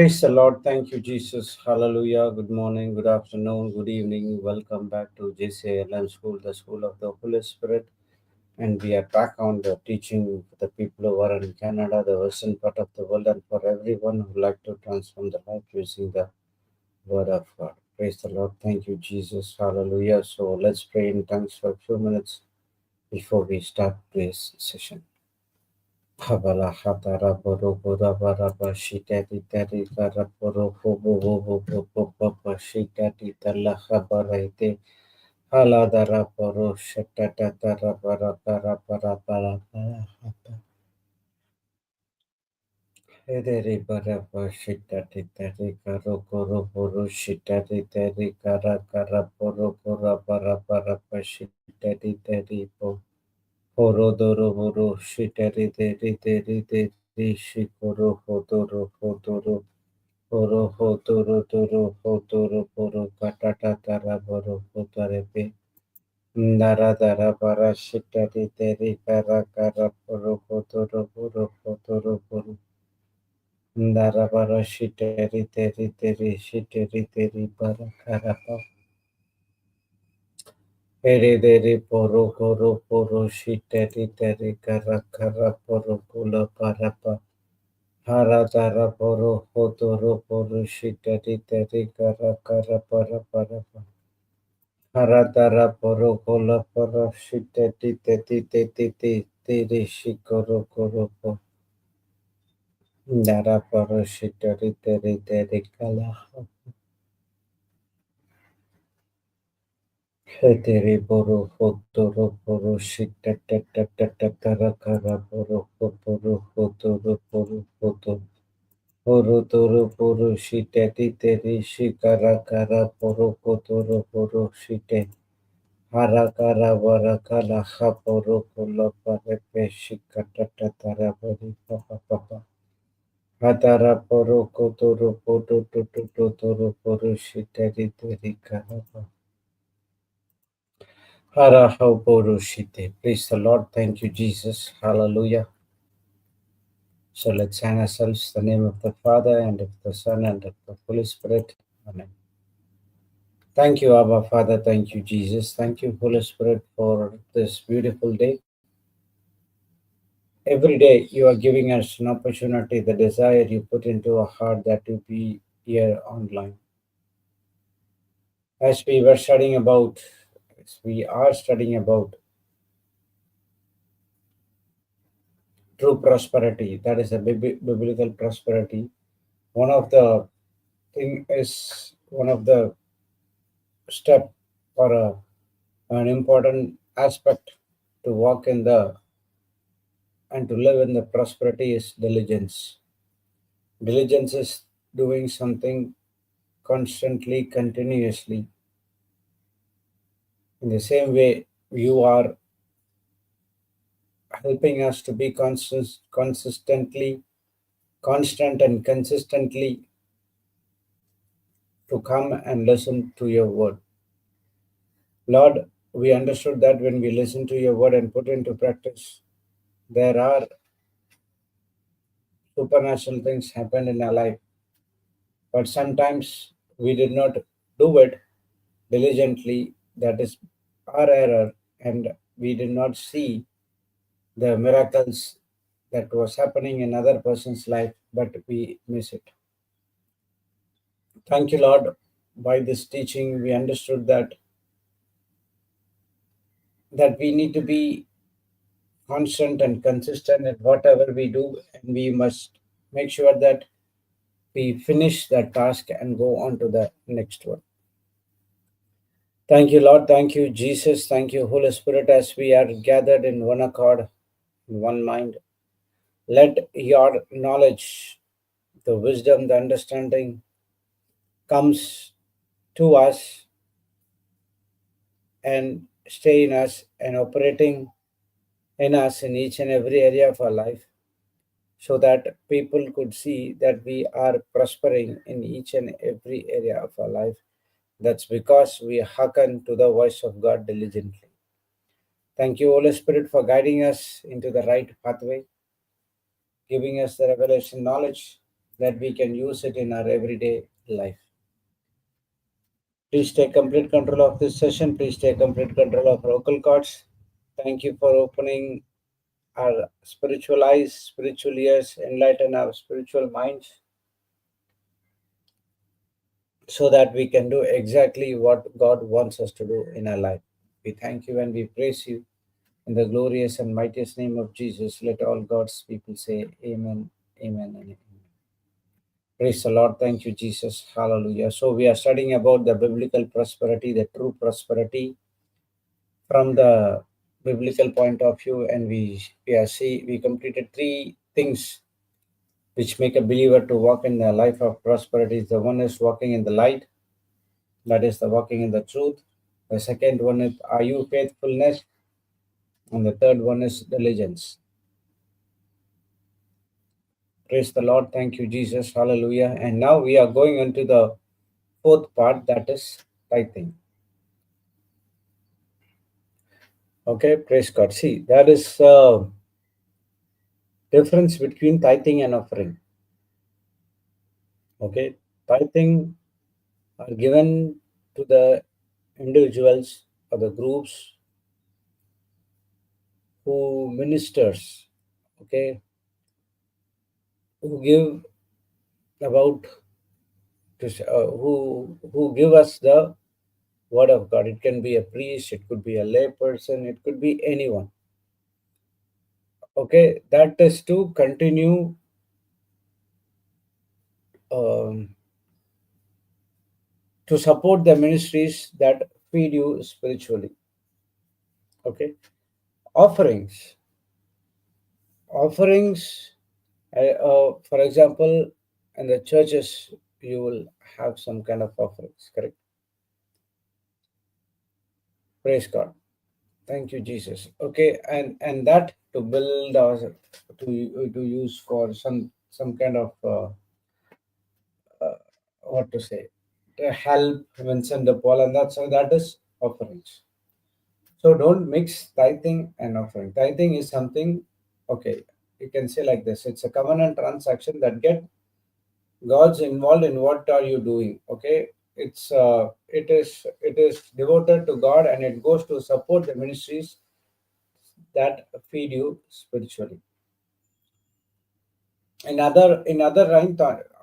Praise the Lord. Thank you, Jesus. Hallelujah. Good morning, good afternoon, good evening. Welcome back to JCILM School, the School of the Holy Spirit. And we are back on the teaching for the people who are in Canada, the western part of the world, and for everyone who like to transform the life using the Word of God. Praise the Lord. Thank you, Jesus. Hallelujah. So let's pray in tongues for a few minutes before we start today's session. Habala hatara boro bora bara bashita di tari kara boro bo shita di tala habara ite hala dara boro shata tara bara bara bara bara bara hata ederi bara bashita di tari karo koro boro shita di tari kara kara boro bora bara bara bashita di tari bo Horodoro Horo Shitari Teri Shikoro Hodoro Hodoro Horo Hodoro Doro Hodoro Horo Katata Tara Boro Hotarepe Nara Dara Bara Shitari Teri Kara Kara Horo Hodoro Horo Hodoro Horo Nara Bara Shitari Teri Bara Kara Heredere poro koro poro shiteri teri kara kara poro kula parapa. Hara dara poro hodoro poro shiteri teri kara kara para para pa. Hara dara poro kula poro shiteri teri shikoro koro po. Dara poro shiteri teri kala. Hetere boro hotoro boro shita ta kara kara boro hotoro hotoro boro hoto horo toro boro shita titere shikara kara boro hotoro boro shite hara kara vara kala ha boro kola pare pe shikata tara bori papa papa hatara boro kotoro poto toro boro shita titere kara. Harahoborushite. Praise the Lord. Thank you, Jesus. Hallelujah. So let's hang ourselves in the name of the Father and of the Son and of the Holy Spirit. Amen. Thank you, Abba Father. Thank you, Jesus. Thank you, Holy Spirit, for this beautiful day. Every day you are giving us an opportunity, the desire you put into our heart that to be here online. As we are studying about true prosperity, that is a biblical prosperity. One of the step or an important aspect to walk in the and to live in the prosperity is diligence. Diligence is doing something constantly, continuously. In the same way, you are helping us to be constant and consistently to come and listen to your word. Lord, we understood that when we listen to your word and put into practice, there are supernatural things happen in our life. But sometimes we did not do it diligently. That is our error, and we did not see the miracles that was happening in other person's life, but we miss it. Thank you, Lord. By this teaching, we understood that we need to be constant and consistent in whatever we do, and we must make sure that we finish that task and go on to the next one. Thank you, Lord. Thank you, Jesus. Thank you, Holy Spirit, as we are gathered in one accord, in one mind. Let your knowledge, the wisdom, the understanding comes to us and stay in us and operating in us in each and every area of our life, so that people could see that we are prospering in each and every area of our life. That's because we hearken to the voice of God diligently. Thank you, Holy Spirit, for guiding us into the right pathway, giving us the revelation knowledge, that we can use it in our everyday life. Please take complete control of this session. Please take complete control of vocal cords. Thank you for opening our spiritual eyes, spiritual ears, enlighten our spiritual minds so that we can do exactly what God wants us to do in our life. We thank you and we praise you in the glorious and mightiest name of Jesus. Let all God's people say amen, amen, and amen. Praise the Lord. Thank you, Jesus. Hallelujah. So we are studying about the biblical prosperity, the true prosperity from the biblical point of view, and we completed three things which make a believer to walk in the life of prosperity. The one is walking in the light, that is the walking in the truth. The second one is are you faithfulness, and the third one is diligence. Praise the Lord. Thank you, Jesus. Hallelujah. And now we are going into the fourth part, that is tithing. Okay, praise God. See, that is difference between tithing and offering. Okay, tithing are given to the individuals or the groups who ministers. Okay, who give about who give us the word of God. It can be a priest, it could be a lay person, it could be anyone. Okay, that is to continue um, to support the ministries that feed you spiritually. Okay, offerings, offerings. For example, in the churches, you will have some kind of offerings. Correct. Praise God. Thank you, Jesus. Okay, and that to build or to use for some kind of what to say, to help Vincent de Paul, and that is offerings. So don't mix tithing and offering. Tithing is something, okay, you can say like this. It's a covenant transaction that get God's involved in what are you doing. Okay, it is devoted to God and it goes to support the ministries that feed you spiritually. In other line,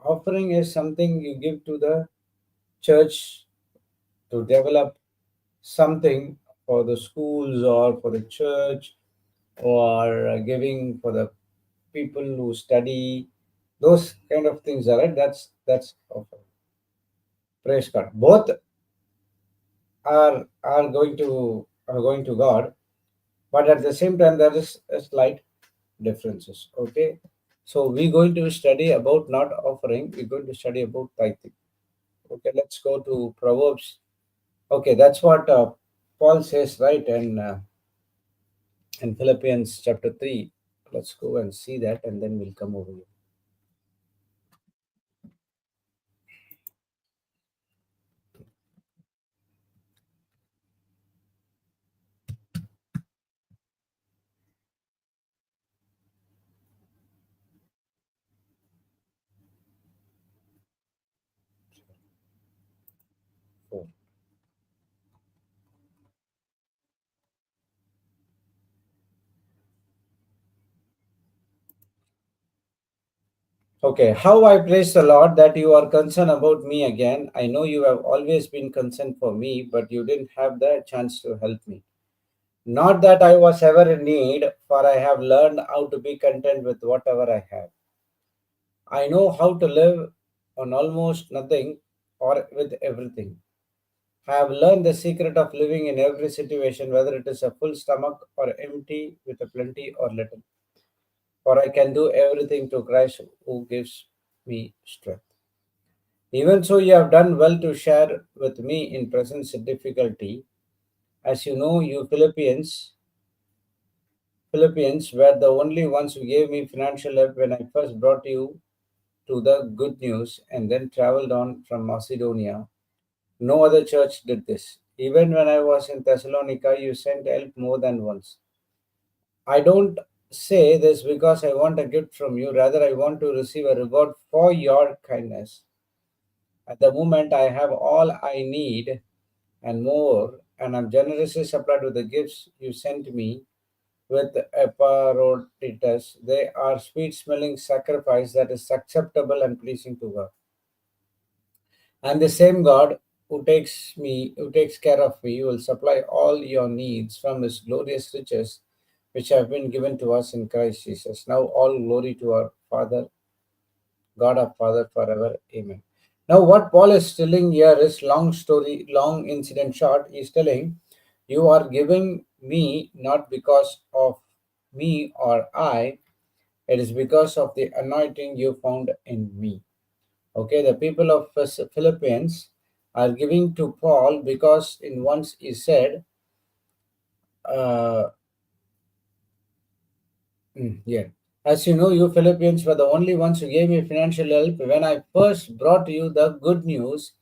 offering is something you give to the church to develop something for the schools or for the church, or giving for the people who study, those kind of things are right. That's offering. Praise God. Both are going to God, but at the same time there is a slight differences. Okay, so we're going to study about not offering, we're going to study about tithing. Okay, let's go to Proverbs. Okay, that's what Paul says, right? And in Philippians chapter 3, let's go and see that, and then we'll come over here. So, okay, how I praise the Lord that you are concerned about me again. I know you have always been concerned for me, but you didn't have the chance to help me. Not that I was ever in need, for I have learned how to be content with whatever I have. I know how to live on almost nothing or with everything. I have learned the secret of living in every situation, whether it is a full stomach or empty with a plenty or little. For I can do everything to Christ who gives me strength. Even so, you have done well to share with me in present difficulty. As you know, you Philippians were the only ones who gave me financial help when I first brought you to the good news and then traveled on from Macedonia. No other church did this. Even when I was in Thessalonica, you sent help more than once. I don't say this because I want a gift from you. Rather, I want to receive a reward for your kindness. At the moment, I have all I need and more, and I'm generously supplied with the gifts you sent me with Epaphroditus. They are sweet smelling sacrifice that is acceptable and pleasing to God. And the same God who takes care of me, will supply all your needs from his glorious riches, which have been given to us in Christ Jesus. Now all glory to our Father, God our Father forever. Amen. Now what Paul is telling here is long story, long incident short. He's telling, you are giving me not because of me or I, it is because of the anointing you found in me. Okay, the people of Philippines are giving to Paul because in once he said, uh, yeah, as you know, you Philippines were the only ones who gave me financial help when I first brought you the good news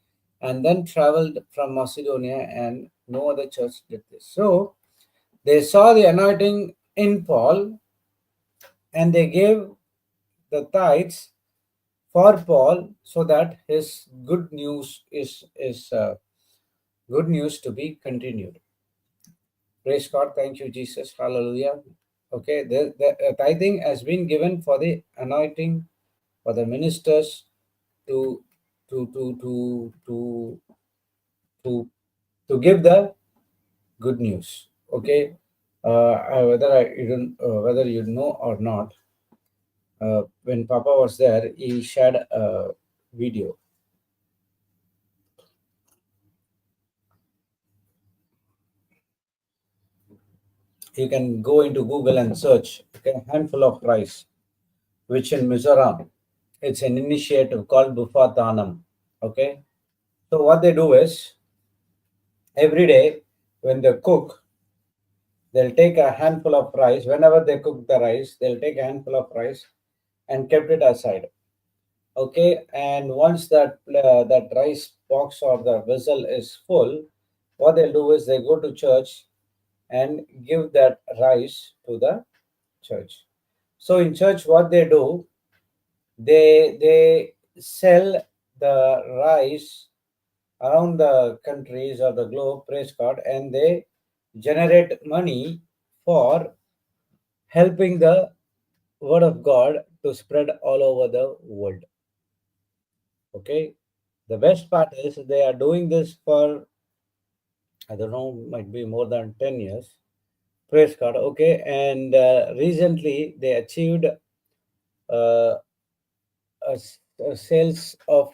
and then traveled from Macedonia, and no other church did this. So they saw the anointing in Paul and they gave the tithes for Paul so that his good news is good news to be continued. Praise God. Thank you, Jesus. Hallelujah. Okay, the tithing has been given for the anointing for the ministers to to to to to to to give the good news. Okay, whether you know or not, when Papa was there, he shared a video. You can go into Google and search, okay, handful of rice, which in Mizoram, it's an initiative called Bufa Tanam. Okay, so what they do is every day when they cook, they'll take a handful of rice. Whenever they cook the rice, they'll take a handful of rice and kept it aside. Okay, and once that rice box or the vessel is full, what they'll do is they go to church and give that rice to the church. So in church, what they do, they sell the rice around the countries or the globe, praise God, and they generate money for helping the word of God to spread all over the world. Okay, the best part is they are doing this for, I don't know, might be more than 10 years. Praise God. Okay, and recently they achieved uh, a sales of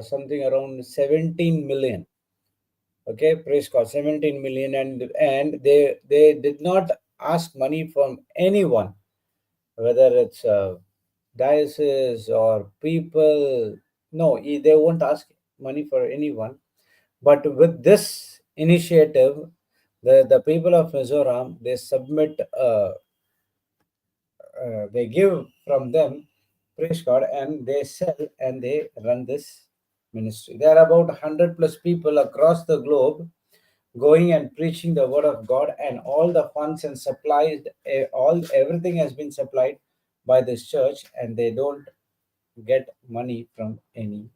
something around 17 million. Okay, praise God, 17 million, and they did not ask money from anyone, whether it's diocese or people. No, they won't ask money for anyone. But with this initiative, the people of Mizoram, they submit, they give from them, praise God, and they sell and they run this ministry. There are about 100 plus people across the globe going and preaching the word of God, and all the funds and supplies, all everything has been supplied by this church, and they don't get money from any.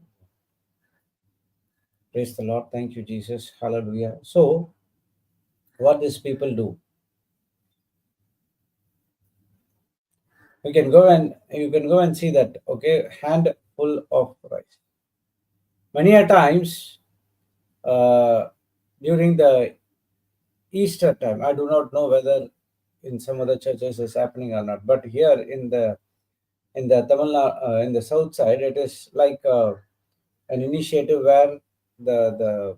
Praise the Lord. Thank you, Jesus. Hallelujah. So, what these people do, you can go and see that. Okay, handful of rice. Many a times uh, during the Easter time, I do not know whether in some other churches is happening or not, but here in the in the south side, it is like an initiative where the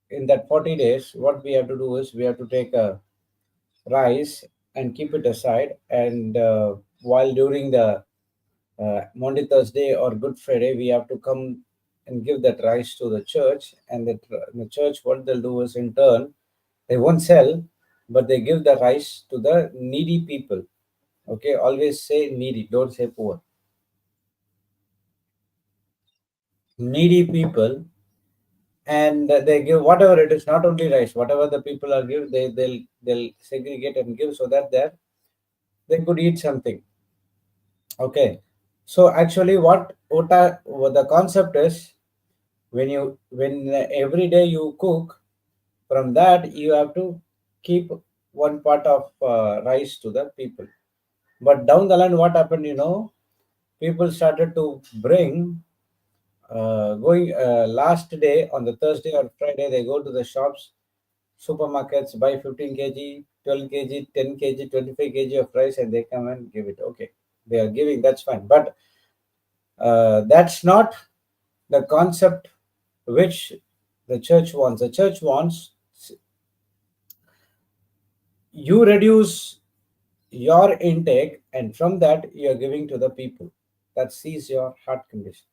in that 40 days, what we have to do is we have to take a rice and keep it aside, and while during the Monday, Thursday, or Good Friday, we have to come and give that rice to the church, and the church, what they'll do is in turn, they won't sell, but they give the rice to the needy people. Okay, always say needy, don't say poor. Needy people, and they give whatever it is, not only rice, whatever the people are give, they'll segregate and give, so that they could eat something. Okay, so actually what the concept is, when every day you cook, from that you have to keep one part of rice to the people. But down the line, what happened, people started to bring, going last day on the Thursday or Friday, they go to the shops, supermarkets, buy 15 kg, 12 kg, 10 kg, 25 kg of rice, and they come and give it. Okay, they are giving, that's fine, but that's not the concept which the church wants. The church wants you reduce your intake, and from that you are giving to the people. That sees your heart condition.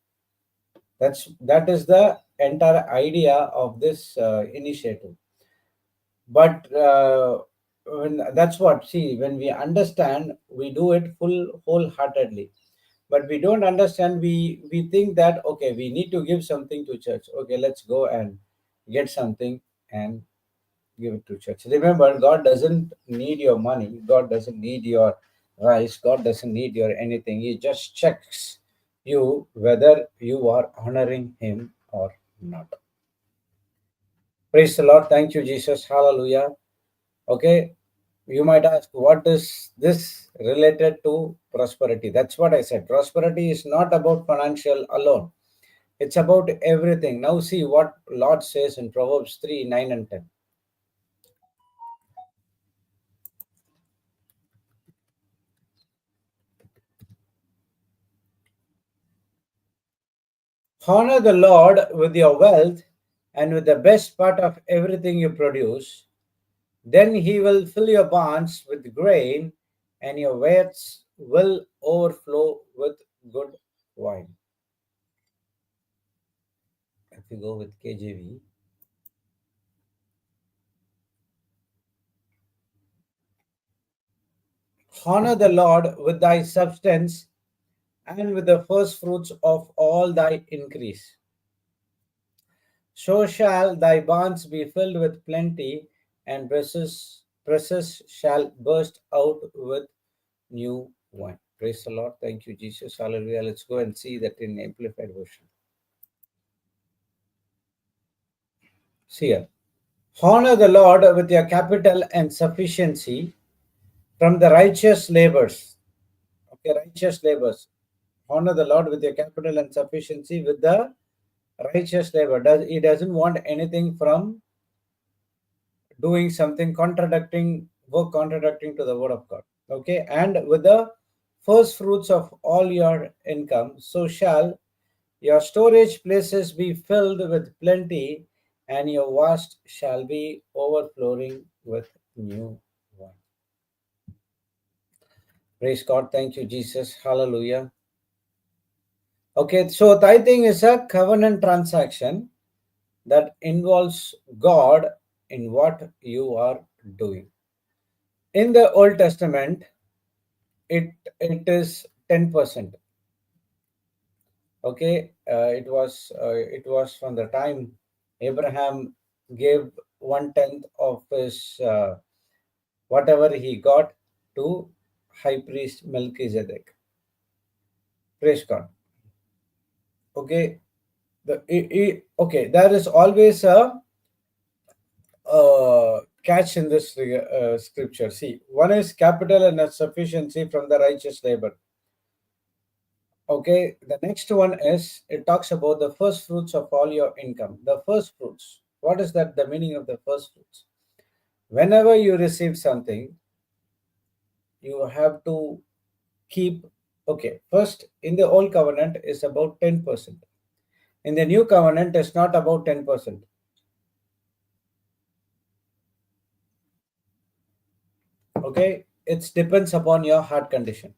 That is the entire idea of this initiative. But that's what, see, when we understand, we do it wholeheartedly. But we don't understand, we think that, okay, we need to give something to church. Okay, let's go and get something and give it to church. Remember, God doesn't need your money, God doesn't need your rice, God doesn't need your anything. He just checks you whether you are honoring him or not. Praise the Lord. Thank you, Jesus. Hallelujah. Okay, you might ask, what is this related to prosperity? That's what I said. Prosperity is not about financial alone, it's about everything. Now, see what Lord says in Proverbs 3 9 and 10. Honor the Lord with your wealth and with the best part of everything you produce. Then he will fill your barns with grain, and your vats will overflow with good wine. If you go with KJV, honor the Lord with thy substance and with the first fruits of all thy increase. So shall thy barns be filled with plenty, and presses shall burst out with new wine. Praise the Lord. Thank you, Jesus. Hallelujah. Let's go and see that in Amplified Version. See here. Honor the Lord with your capital and sufficiency from the righteous labors. Okay, righteous labors. Honor the Lord with your capital and sufficiency with the righteous labor. He doesn't want anything from doing something contradicting to the word of God. Okay, and with the first fruits of all your income, so shall your storage places be filled with plenty, and your vast shall be overflowing with new wine. Praise God. Thank you, Jesus. Hallelujah. Okay, so tithing is a covenant transaction that involves God in what you are doing. In the Old Testament, it is 10%. Okay, it was from the time Abraham gave 1/10 of his whatever he got to high priest Melchizedek. Praise God. Okay, okay, there is always a catch in this scripture. See, one is capital and a sufficiency from the righteous labor. Okay, the next one is, it talks about the first fruits of all your income. The first fruits. What is that? The meaning of the first fruits. Whenever you receive something, you have to keep. Okay, first, in the old covenant is about 10%. In the new covenant, it's not about 10%. Okay, it depends upon your heart condition.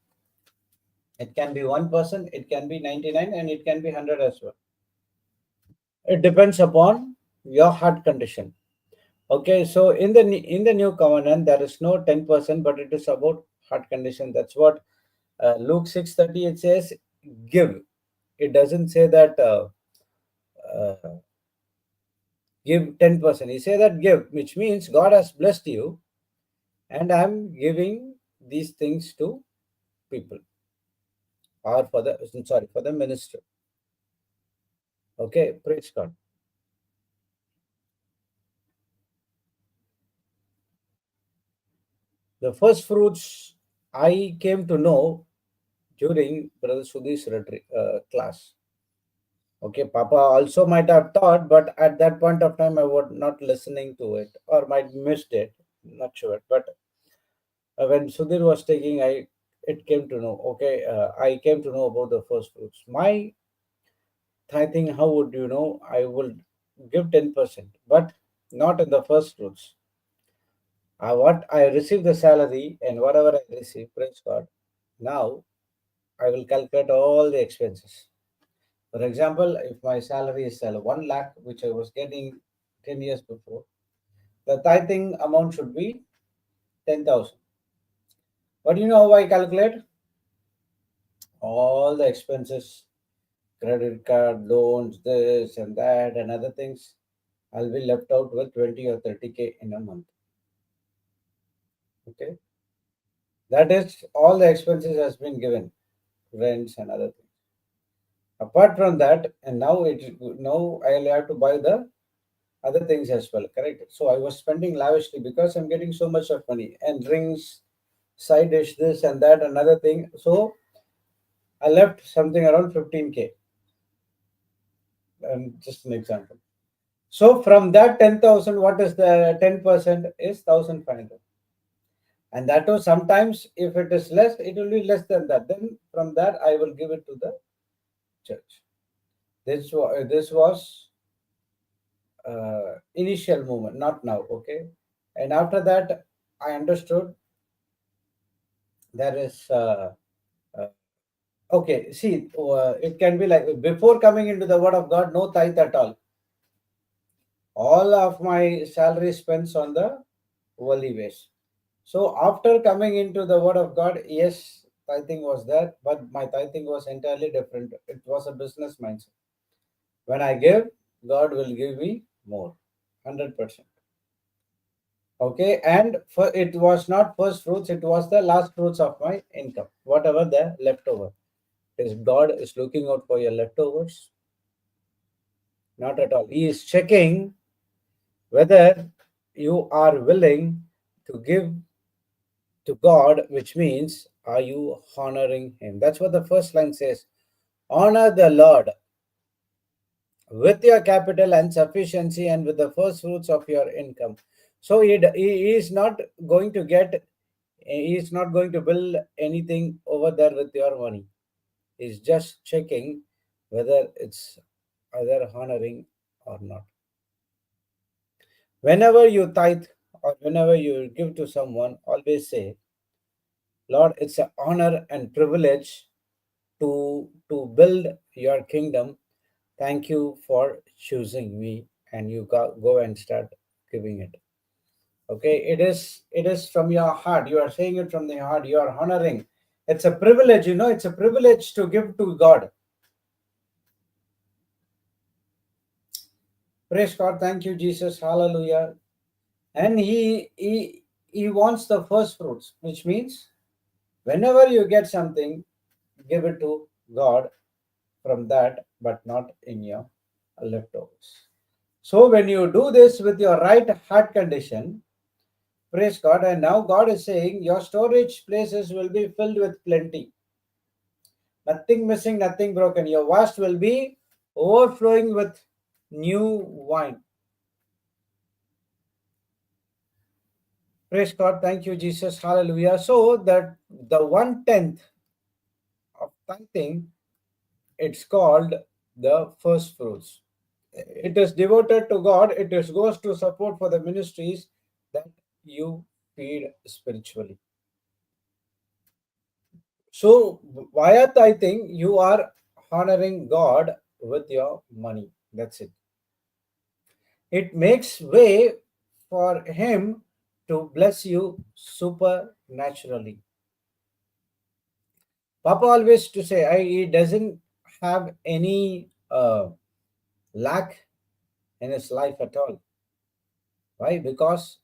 It can be 1%, it can be 99, and it can be 100 as well. It depends upon your heart condition. Okay, so in the new covenant, there is no 10%, but it is about heart condition. That's what Luke 6:30 it says, give. It doesn't say that uh, give 10%. He say that give, which means God has blessed you, and I'm giving these things to people, or for the, sorry, for the minister. Okay, praise God. The first fruits I came to know during Brother Sudhi's class. Okay, Papa also might have taught, but at that point of time, I was not listening to it or might missed it. Not sure. But when Sudhir was taking, I it came to know. Okay, I came to know about the first fruits. My tithing, how would you know? I will give 10%, but not in the first fruits. What I receive the salary and whatever I receive, praise God. Now I will calculate all the expenses. For example, if my salary is 1 lakh, which I was getting 10 years before, the tithing amount should be 10,000. But you know how I calculate? All the expenses, credit card, loans, this and that, and other things. I'll be left out with 20 or 30K in a month. Okay. That is all the expenses has been given, rents and other things. Apart from that, and now I'll have to buy the other things as well, correct? So I was spending lavishly because I'm getting so much of money and drinks, side dish, this and that, another thing. So I left something around 15K, and just an example. So from that 10,000, what is the 10% is 1,500. And that was sometimes if it is less, it will be less than that. Then from that, I will give it to the church. This was initial movement, not now, okay? And after that, I understood there is uh, okay. See, it can be like before coming into the Word of God, no tithe at all. All of my salary spends on the worldly ways. So after coming into the Word of God, yes, tithing was there, but my tithing was entirely different. It was a business mindset. When I give, God will give me more, 100%. Okay, and for it was not first fruits, it was the last fruits of my income, whatever the leftover. Is God is looking out for your leftovers? Not at all. He is checking whether you are willing to give to God, which means are you honoring Him? That's what the first line says. Honor the Lord with your capital and sufficiency and with the first fruits of your income. So he is not going to get, he is not going to build anything over there with your money. He's just checking whether it's either honoring or not. Whenever you tithe or whenever you give to someone, always say, Lord, it's an honor and privilege to build your kingdom. Thank you for choosing me, and you go and start giving it. Okay, it is from your heart. You are saying it from the heart. You are honoring. It's a privilege, it's a privilege to give to God. Praise God. Thank you, Jesus. Hallelujah. And he wants the first fruits, which means whenever you get something, give it to God from that, but not in your leftovers. So when you do this with your right heart condition, praise God, and now God is saying your storage places will be filled with plenty. Nothing missing, nothing broken. Your vast will be overflowing with new wine. Praise God. Thank you, Jesus. Hallelujah. So that the 1/10 of tithing, it's called the first fruits. It is devoted to God. It is goes to support for the ministries that you feed spiritually. So via tithing, you are honoring God with your money. That's it. It makes way for Him to bless you supernaturally. Papa always to say, he doesn't have any lack in his life at all. Why? Because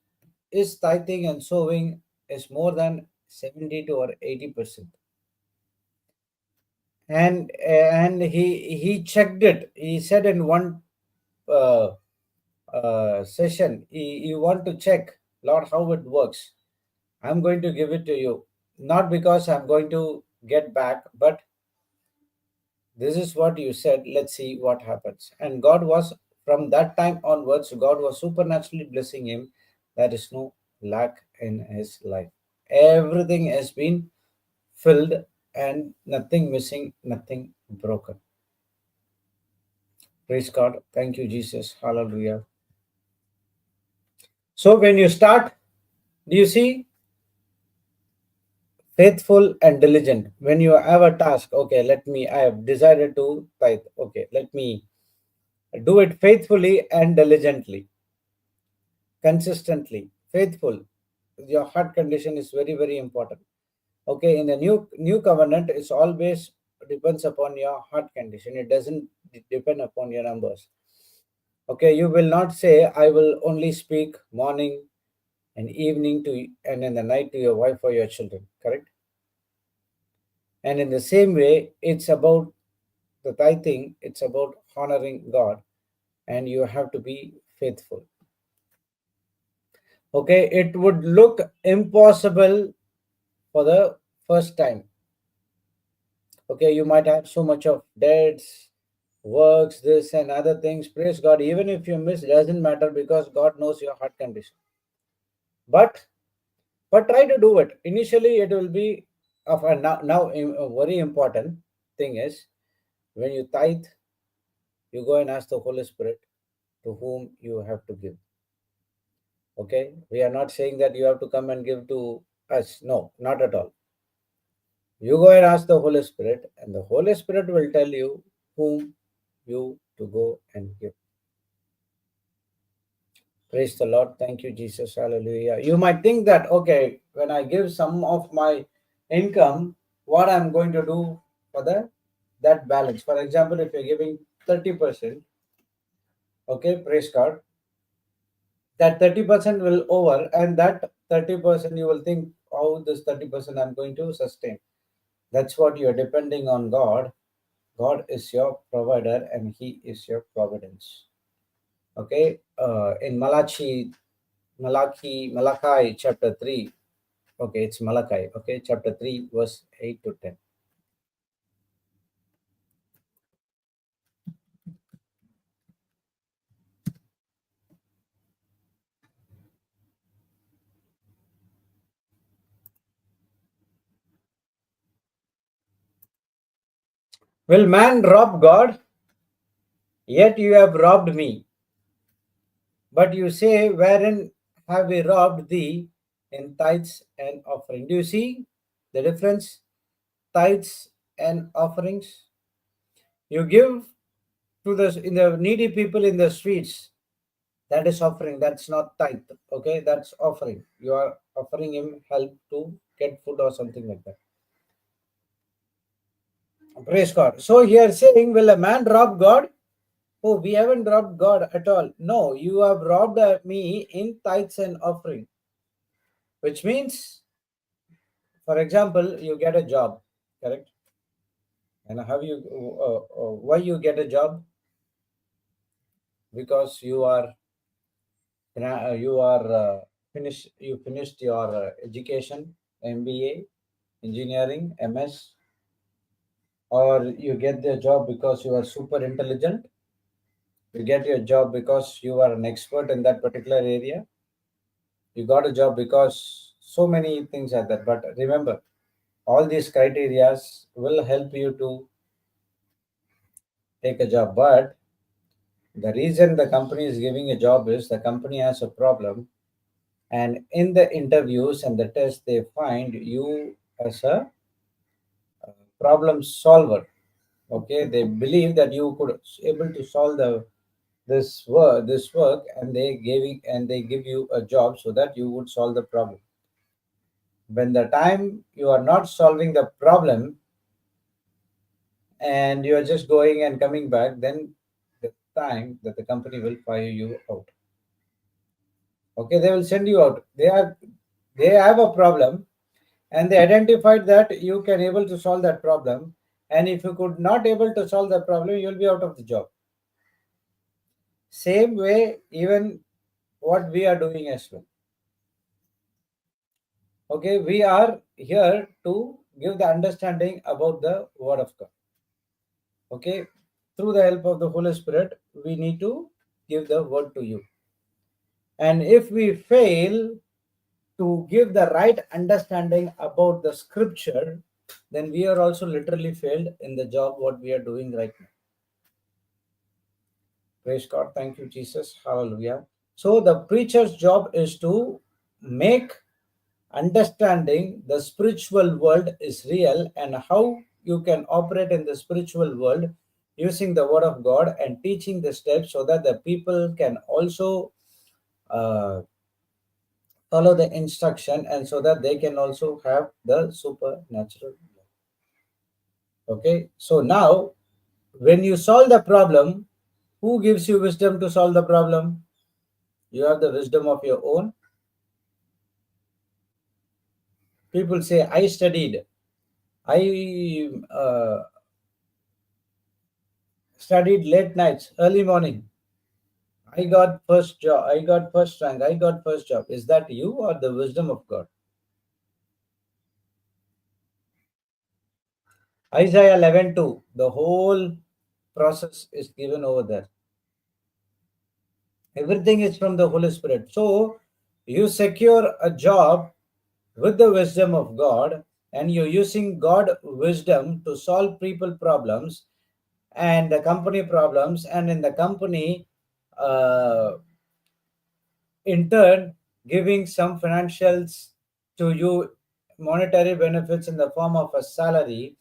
his tithing and sowing is more than 70 to or 80%. And he checked it. He said in one uh, session, you want to check, Lord, how it works. I'm going to give it to you, not because I'm going to get back, but this is what you said. Let's see what happens. And God was, from that time onwards, God was supernaturally blessing him. There is no lack in his life. Everything has been filled and nothing missing, nothing broken. Praise God. Thank you, Jesus. Hallelujah. So when you start, do you see faithful and diligent? When you have a task, okay, I have decided to tithe. Okay, let me do it faithfully and diligently, consistently, faithful. Your heart condition is very, very important. Okay, in the new covenant, it's always depends upon your heart condition. It doesn't depend upon your numbers. Okay, you will not say, I will only speak morning and evening to and in the night to your wife or your children, correct? And in the same way, it's about the tithing, it's about honoring God, and you have to be faithful. Okay, it would look impossible for the first time. Okay, you might have so much of debts, works, this and other things. Praise God. Even if you miss, doesn't matter, because God knows your heart condition. But try to do it. Initially, it will be of a now a very important thing is, when you tithe, you go and ask the Holy Spirit to whom you have to give. Okay, we are not saying that you have to come and give to us. No, not at all. You go and ask the Holy Spirit, and the Holy Spirit will tell you whom you to go and give. Praise the Lord. Thank you, Jesus. Hallelujah. You might think that, okay, when I give some of my income, what I'm going to do for that balance. For example, if you're giving 30%, okay, praise God, that 30% will over, and that 30% you will think, how this 30% I'm going to sustain. That's what you're depending on God. God is your provider and He is your providence. Okay, in Malachi chapter 3. Okay, it's Malachi. Okay, chapter 3, verse 8 to 10. Will man rob God? Yet you have robbed me. But you say, wherein have we robbed thee? In tithes and offering. Do you see the difference? Tithes and offerings. You give to the needy people in the streets. That is offering. That's not tithe. Okay, that's offering. You are offering him help to get food or something like that. Praise God. So here saying, will a man rob God? Oh, we haven't robbed God at all. No, you have robbed me in tithes and offering, which means, for example, you get a job, correct? And have you? Why you get a job? Because you are finished. You finished your education, MBA, engineering, MS, or you get the job because you are super intelligent. You get your job because you are an expert in that particular area. You got a job because so many things are there. But remember, all these criterias will help you to take a job. But the reason the company is giving a job is the company has a problem, and in the interviews and the test, they find you as a problem solver. Okay, they believe that you could able to solve this work, and they give you a job so that you would solve the problem. When the time you are not solving the problem and you are just going and coming back, then the time that the company will fire you out. Okay, they will send you out. They have a problem, and they identified that you can able to solve that problem, and if you could not able to solve the problem, you'll be out of the job. Same way, even what we are doing as well. Okay, we are here to give the understanding about the word of God. Okay, through the help of the Holy Spirit, we need to give the word to you. And if we fail to give the right understanding about the scripture, then we are also literally failed in the job what we are doing right now. Praise God. Thank you, Jesus. Hallelujah. So the preacher's job is to make understanding the spiritual world is real and how you can operate in the spiritual world using the word of God and teaching the steps so that the people can also uh, follow the instruction and so that they can also have the supernatural. Okay, so now when you solve the problem, who gives you wisdom to solve the problem? You have the wisdom of your own. People say, I studied, I studied late nights, early morning. I got first job, I got first rank, I got first job. Is that you or the wisdom of God? Isaiah 11:2, the whole process is given over there. Everything is from the Holy Spirit. So you secure a job with the wisdom of God, and you're using God wisdom to solve people problems and the company problems, and in the company, uh, in turn, giving some financials to you, monetary benefits in the form of a salary,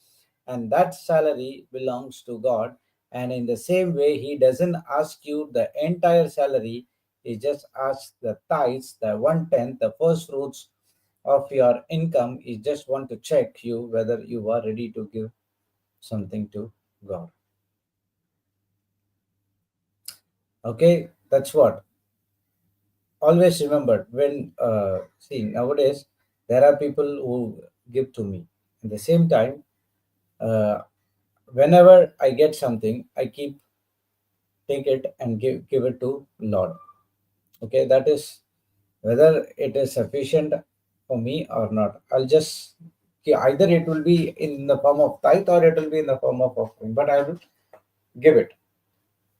and that salary belongs to God. And in the same way, He doesn't ask you the entire salary, He just asks the tithes, the 1/10, the first fruits of your income. He just want to check you whether you are ready to give something to God. Okay, that's what. Always remember when see nowadays there are people who give to me. At the same time, uh, whenever I get something, I keep take it and give it to Lord. Okay, that is whether it is sufficient for me or not. I'll just either it will be in the form of tithe or it will be in the form of offering, but I will give it.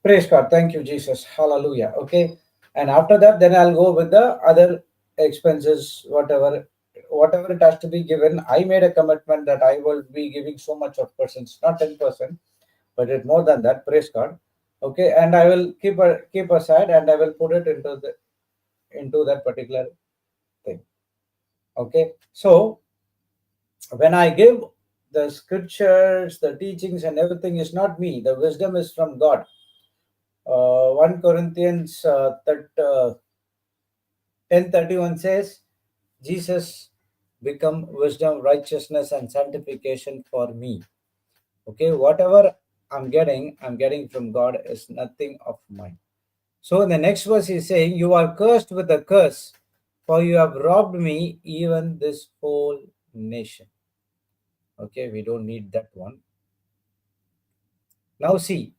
Praise God. Thank you, Jesus. Hallelujah. Okay. And after that, then I'll go with the other expenses, whatever it has to be given. I made a commitment that I will be giving so much of percents, not 10%, but it more than that. Praise God. Okay. And I will keep aside and I will put it into that particular thing. Okay. So when I give the scriptures, the teachings, and everything is not me. The wisdom is from God. 1 Corinthians 10:31 says, Jesus become wisdom, righteousness, and sanctification for me. Okay, whatever I'm getting from God is nothing of mine. So in the next verse, he's saying, you are cursed with a curse, for you have robbed me, even this whole nation. Okay, we don't need that one. Now see,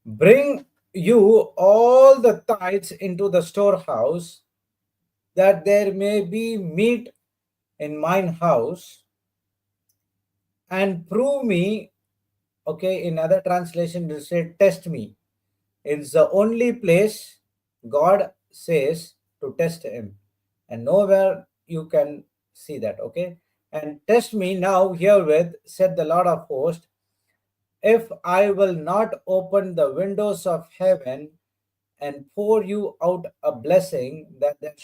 bring you all the tithes into the storehouse, that there may be meat in mine house, and prove me. Okay, in other translation, will say, test me. It's the only place God says to test him, and nowhere you can see that. Okay, and test me now herewith, said the Lord of hosts, if I will not open the windows of heaven and pour you out a blessing, that there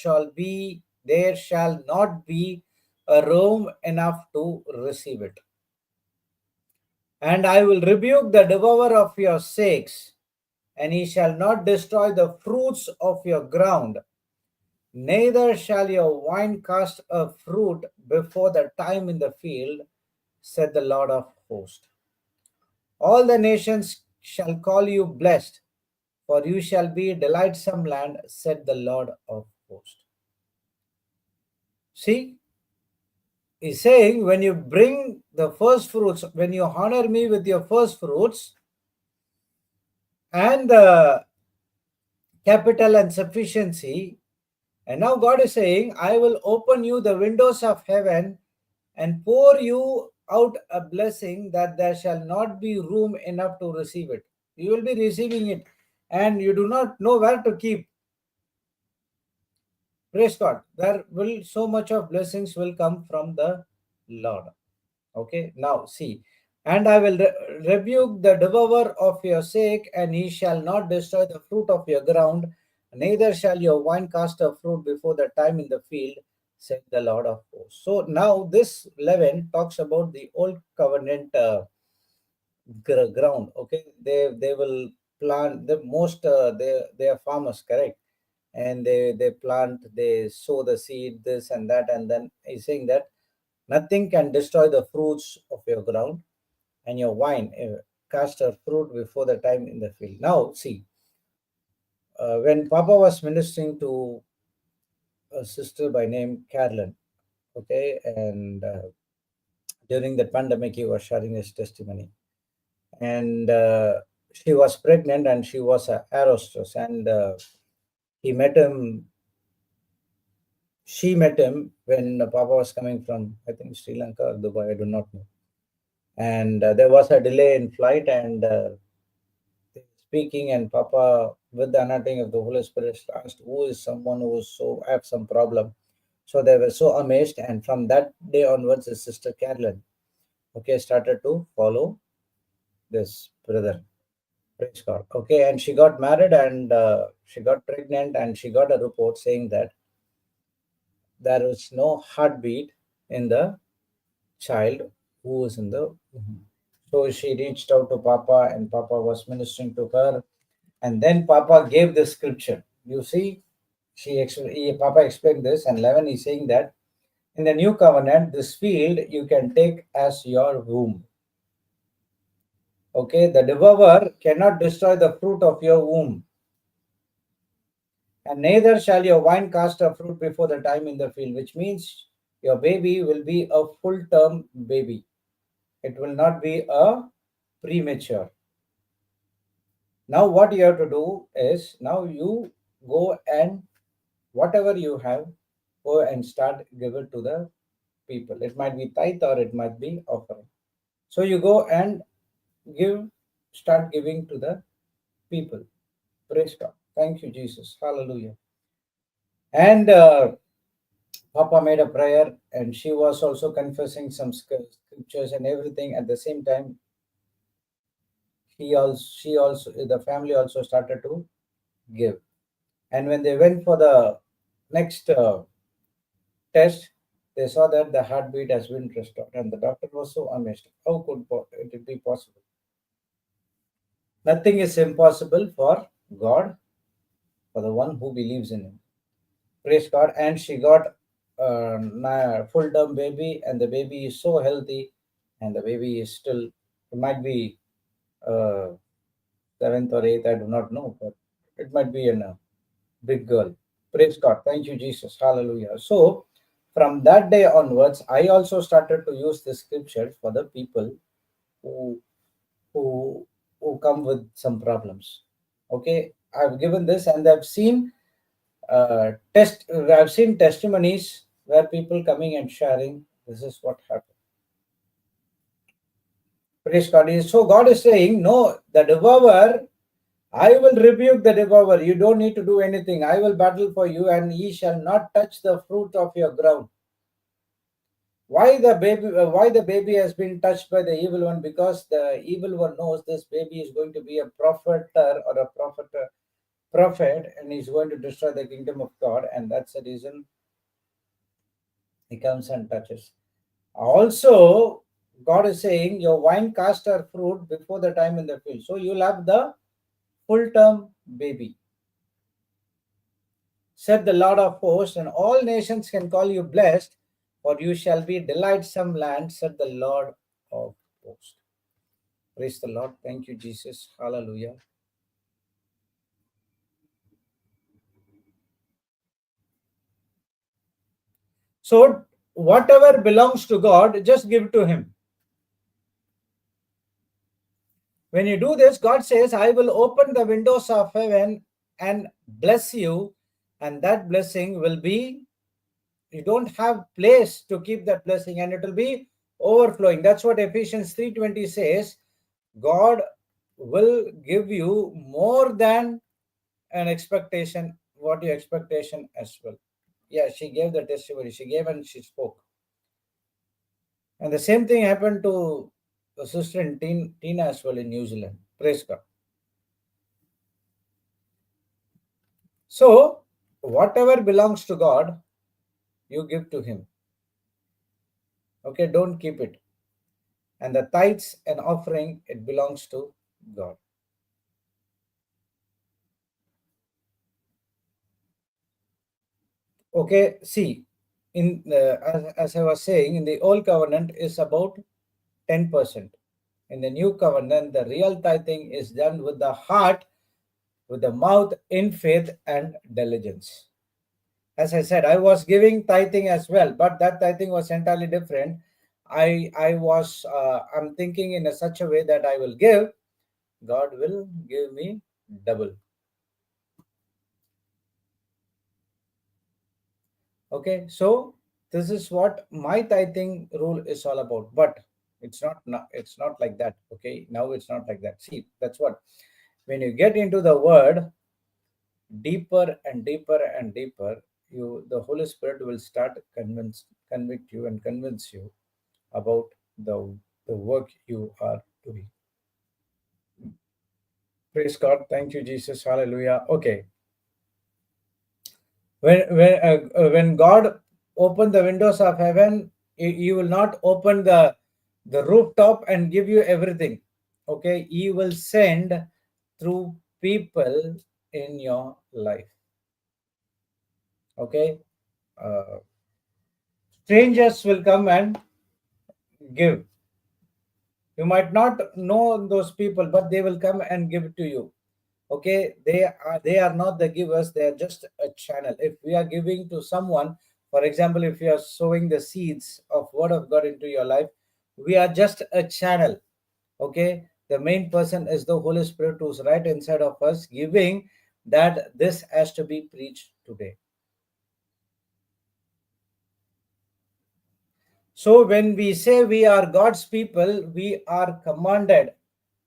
shall not be a room enough to receive it. And I will rebuke the devourer of your sakes, and he shall not destroy the fruits of your ground, neither shall your wine cast a fruit before the time in the field, said the Lord of hosts. All the nations shall call you blessed, for you shall be delightsome land, said the Lord of hosts. See, He's saying, when you bring the first fruits, when you honor me with your first fruits and the capital and sufficiency, and now God is saying, I will open you the windows of heaven and pour you out a blessing that there shall not be room enough to receive it. You will be receiving it and you do not know where to keep. Praise God. There will so much of blessings will come from the Lord. Okay, now see, and I will rebuke the devourer of your sake, and he shall not destroy the fruit of your ground, neither shall your wine cast a fruit before the time in the field, said the Lord of hosts. So now this 11 talks about the old covenant ground. Okay, they will plant the most. They are farmers, correct? And they plant, they sow the seed, this and that, and then he's saying that nothing can destroy the fruits of your ground and your wine cast her fruit before the time in the field. Now, see, when Papa was ministering to a sister by name Carolyn, okay, and during the pandemic, he was sharing his testimony, and she was pregnant and she was a air hostess, and he met him. She met him when Papa was coming from, I think, Sri Lanka or Dubai. I do not know. And there was a delay in flight, and speaking, and Papa, with the anointing of the Holy Spirit, asked, who is someone who is so have some problem? So they were so amazed, and from that day onwards, his sister Carolyn, okay, started to follow this brother. Praise God. Okay, and she got married, and she got pregnant, and she got a report saying that there was no heartbeat in the child who was in the womb. So she reached out to Papa, and Papa was ministering to her. And then Papa gave the scripture. You see, Papa explained this, and 11 is saying that in the new covenant, this field you can take as your womb. Okay, the devourer cannot destroy the fruit of your womb, and neither shall your wine cast a fruit before the time in the field, which means your baby will be a full term baby. It will not be a premature. Now, what you have to do is, now you go and whatever you have, go and start give it to the people. It might be tithe or it might be offering. So you go and give, start giving to the people. Praise God. Thank you, Jesus. Hallelujah. And Papa made a prayer, and she was also confessing some scriptures and everything. At the same time, she also, the family also started to give. And when they went for the next test, they saw that the heartbeat has been restored, and the doctor was so amazed. How could it be possible? Nothing is impossible for God, for the one who believes in Him. Praise God. And she got a full term baby, and the baby is so healthy, and the baby is still, it might be uh, seventh or eighth, I do not know, but it might be a big girl. Praise God. Thank you, Jesus. Hallelujah. So, from that day onwards, I also started to use the scripture for the people who who who come with some problems. Okay, I've given this, and I've seen testimonies where people coming and sharing. This is what happened. Praise God. So God is saying, no, the devourer, I will rebuke the devourer. You don't need to do anything. I will battle for you, and ye shall not touch the fruit of your ground. Why the baby has been touched by the evil one? Because the evil one knows this baby is going to be a prophet or a prophet, and he's going to destroy the kingdom of God, and that's the reason he comes and touches. Also, God is saying, your wine cast her fruit before the time in the field. So you'll have the full term baby, said the Lord of hosts, and all nations can call you blessed, for you shall be delightsome land, said the Lord of hosts. Praise the Lord. Thank you, Jesus. Hallelujah. So whatever belongs to God, just give to Him. When you do this, God says, I will open the windows of heaven and bless you, and that blessing will be, you don't have place to keep that blessing, and it will be overflowing. That's what Ephesians 3:20 says. God will give you more than an expectation, what your expectation as well. Yeah, she gave the testimony. She gave and she spoke. And the same thing happened to the sister in Tina as well in New Zealand. Praise God. So, whatever belongs to God, you give to Him. Okay, don't keep it. And the tithes and offering, it belongs to God. Okay, see, in as I was saying, in the old covenant is about 10%. In the new covenant, the real tithing is done with the heart, with the mouth, in faith and diligence. As I said, I was giving tithing as well, but that tithing was entirely different. I'm thinking in such a way that I will give, God will give me double. Okay, so this is what my tithing rule is all about. But it's not like that. Okay, now it's not like that. See, that's what, when you get into the word deeper and deeper and deeper, the Holy Spirit will start convict you and convince you about the work you are doing. Praise God. Thank you, Jesus. Hallelujah. Okay. When God opened the windows of heaven, He will not open the rooftop and give you everything. Okay. He will send through people in your life. Okay. Uh, Strangers will come and give. You might not know those people, but they will come and give it to you. Okay, they are not the givers, they are just a channel. If we are giving to someone, for example, if you are sowing the seeds of word of God into your life, we are just a channel. Okay, the main person is the Holy Spirit who's right inside of us, giving that this has to be preached today. So when we say we are God's people, we are commanded.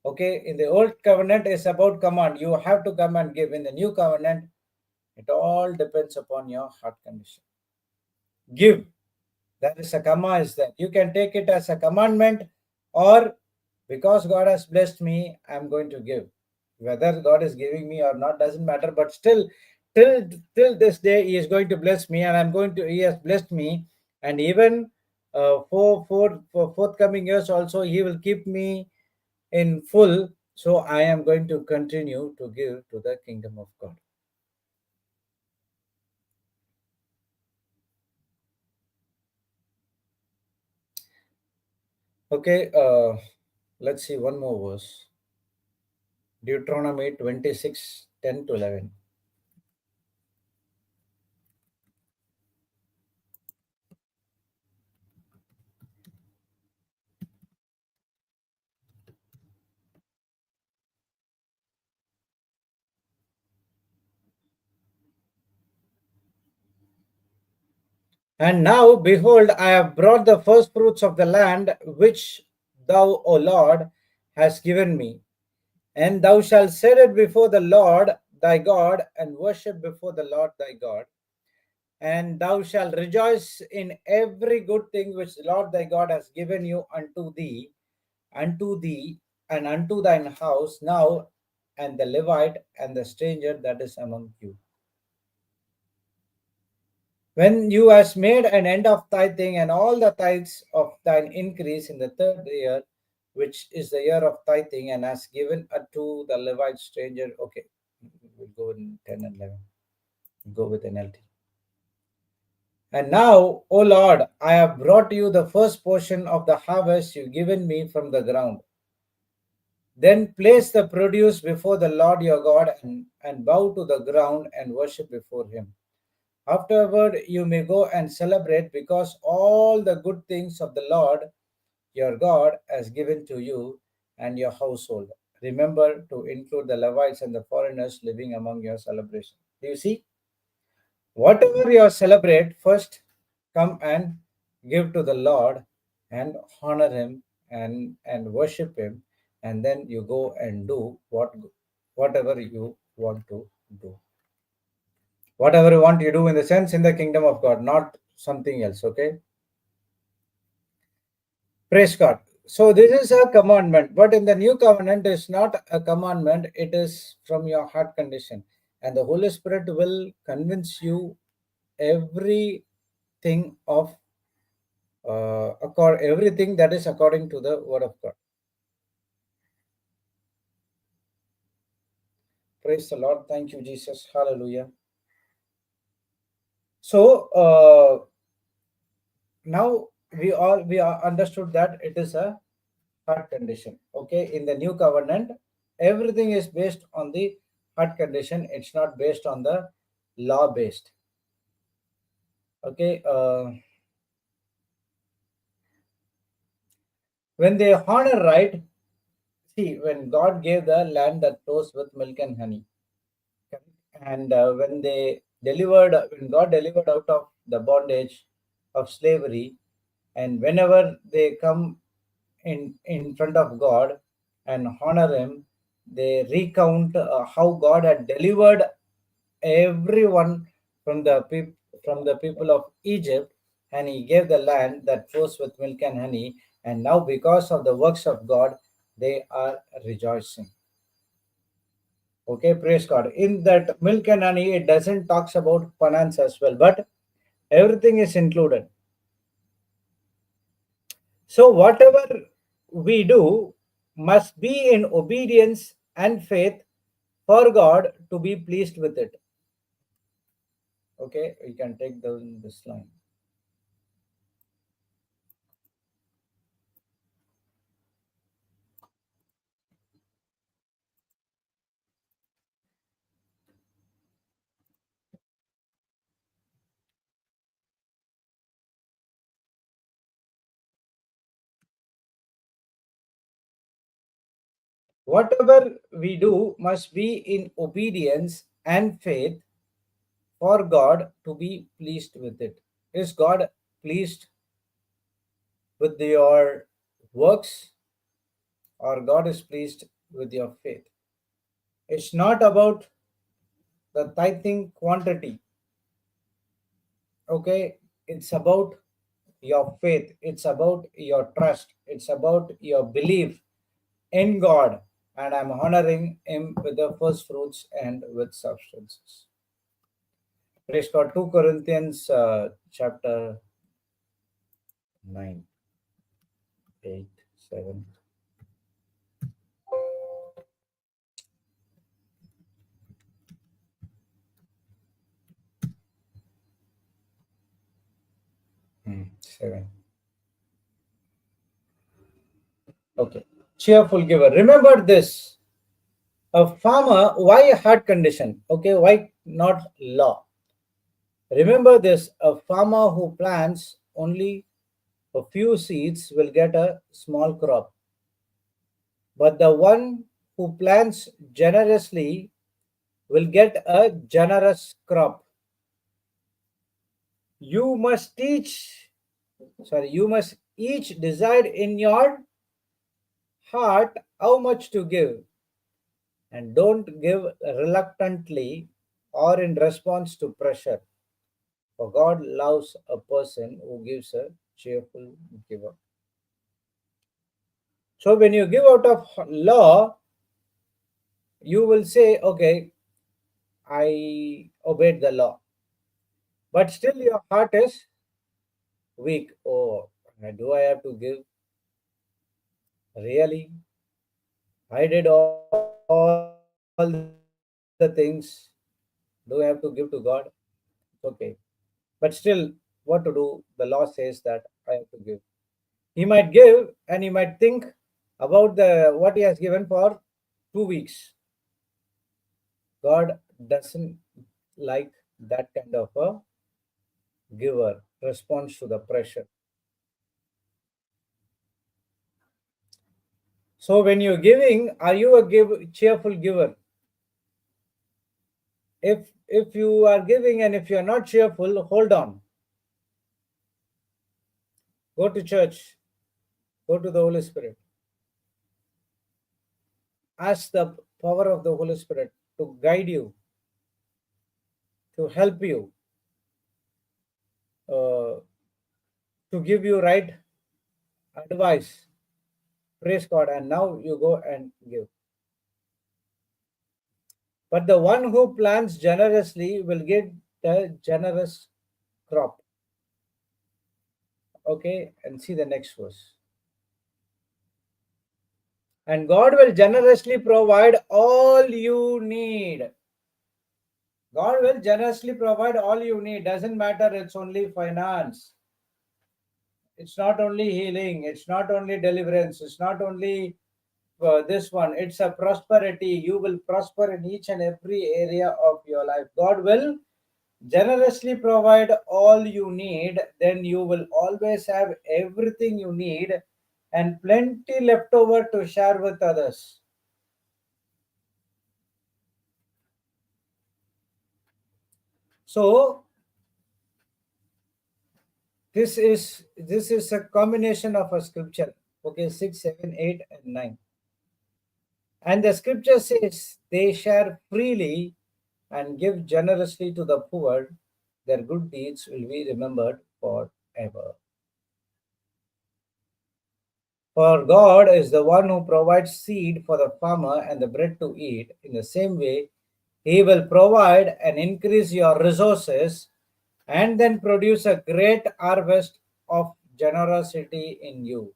Okay, in the old covenant is about command. You have to come and give. In the new covenant, it all depends upon your heart condition. Give. That is a command is that. You can take it as a commandment, or because God has blessed me, I'm going to give. Whether God is giving me or not doesn't matter, but still, till this day, He is going to bless me, and He has blessed me, and even for forthcoming years also, He will keep me in full. So I am going to continue to give to the kingdom of God. Okay, let's see one more verse. Deuteronomy 26:10-11. And now, behold, I have brought the first fruits of the land which thou, O Lord, hast given me. And thou shalt set it before the Lord thy God, and worship before the Lord thy God. And thou shalt rejoice in every good thing which the Lord thy God has given you unto thee, and unto thine house now, and the Levite and the stranger that is among you. When you hast made an end of tithing, and all the tithes of thine increase in the third year, which is the year of tithing, and has given unto the Levite stranger. Okay, we'll go in 10 and 11. Go with NLT. And now, O Lord, I have brought you the first portion of the harvest you given me from the ground. Then place the produce before the Lord your God, and bow to the ground and worship before him. Afterward, you may go and celebrate because all the good things of the Lord your God has given to you and your household. Remember to include the Levites and the foreigners living among your celebration. Do you see? Whatever you celebrate, first come and give to the Lord and honor Him and worship Him, and then you go and do whatever you want to do. Whatever you want, you do in the sense in the kingdom of God, not something else. Okay. Praise God. So this is a commandment, but in the new covenant is not a commandment, it is from your heart condition. And the Holy Spirit will convince you everything of everything that is according to the word of God. Praise the Lord. Thank you, Jesus. Hallelujah. So now we are understood that it is a heart condition. Okay, in the new covenant, everything is based on the heart condition. It's not based on the law based. Okay, when they honor right, see, when God gave the land that flows with milk and honey, and when God delivered out of the bondage of slavery, and whenever they come in front of God and honor Him, they recount how God had delivered everyone from the people of Egypt, and He gave the land that flows with milk and honey. And now, because of the works of God, they are rejoicing. Okay, praise God. In that milk and honey, it doesn't talks about finance as well, but everything is included. So whatever we do must be in obedience and faith for God to be pleased with it. Okay, we can take down this line. Whatever we do must be in obedience and faith for God to be pleased with it. Is God pleased with your works, or God is pleased with your faith? It's not about the tithing quantity. Okay, it's about your faith, it's about your trust, it's about your belief in God, and I'm honoring Him with the first fruits and with substances. Praise God. 2 Corinthians chapter 9, 8, 7. 7. Okay. Cheerful giver. Remember this. A farmer, why a heart condition? Okay, why not law? Remember this, a farmer who plants only a few seeds will get a small crop, but the one who plants generously will get a generous crop. You must you must each decide in your heart how much to give, and don't give reluctantly or in response to pressure. For God loves a person who gives a cheerful giver. So when you give out of law, you will say, okay, I obeyed the law. But still your heart is weak. Oh, do I have to give? Really? I did all the things. Do I have to give to God? Okay. But still, what to do? The law says that I have to give. He might give and he might think about the what he has given for 2 weeks. God doesn't like that kind of a giver responds to the pressure. So when you're giving, are you a cheerful giver? If you are giving and if you're not cheerful, hold on. Go to church. Go to the Holy Spirit. Ask the power of the Holy Spirit to guide you, to help you, uh, to give you right advice. Praise God. And now you go and give. But the one who plants generously will get the generous crop. Okay, and see the next verse. And God will generously provide all you need. God will generously provide all you need. Doesn't matter, it's only finance. It's not only healing. It's not only deliverance. It's not only this one. It's a prosperity. You will prosper in each and every area of your life. God will generously provide all you need. Then you will always have everything you need and plenty left over to share with others. So this is a combination of a scripture. Okay, 6, 7, 8, and 9. And the scripture says they share freely and give generously to the poor. Their good deeds will be remembered forever. For God is the one who provides seed for the farmer and the bread to eat. In the same way, He will provide and increase your resources and then produce a great harvest of generosity in you.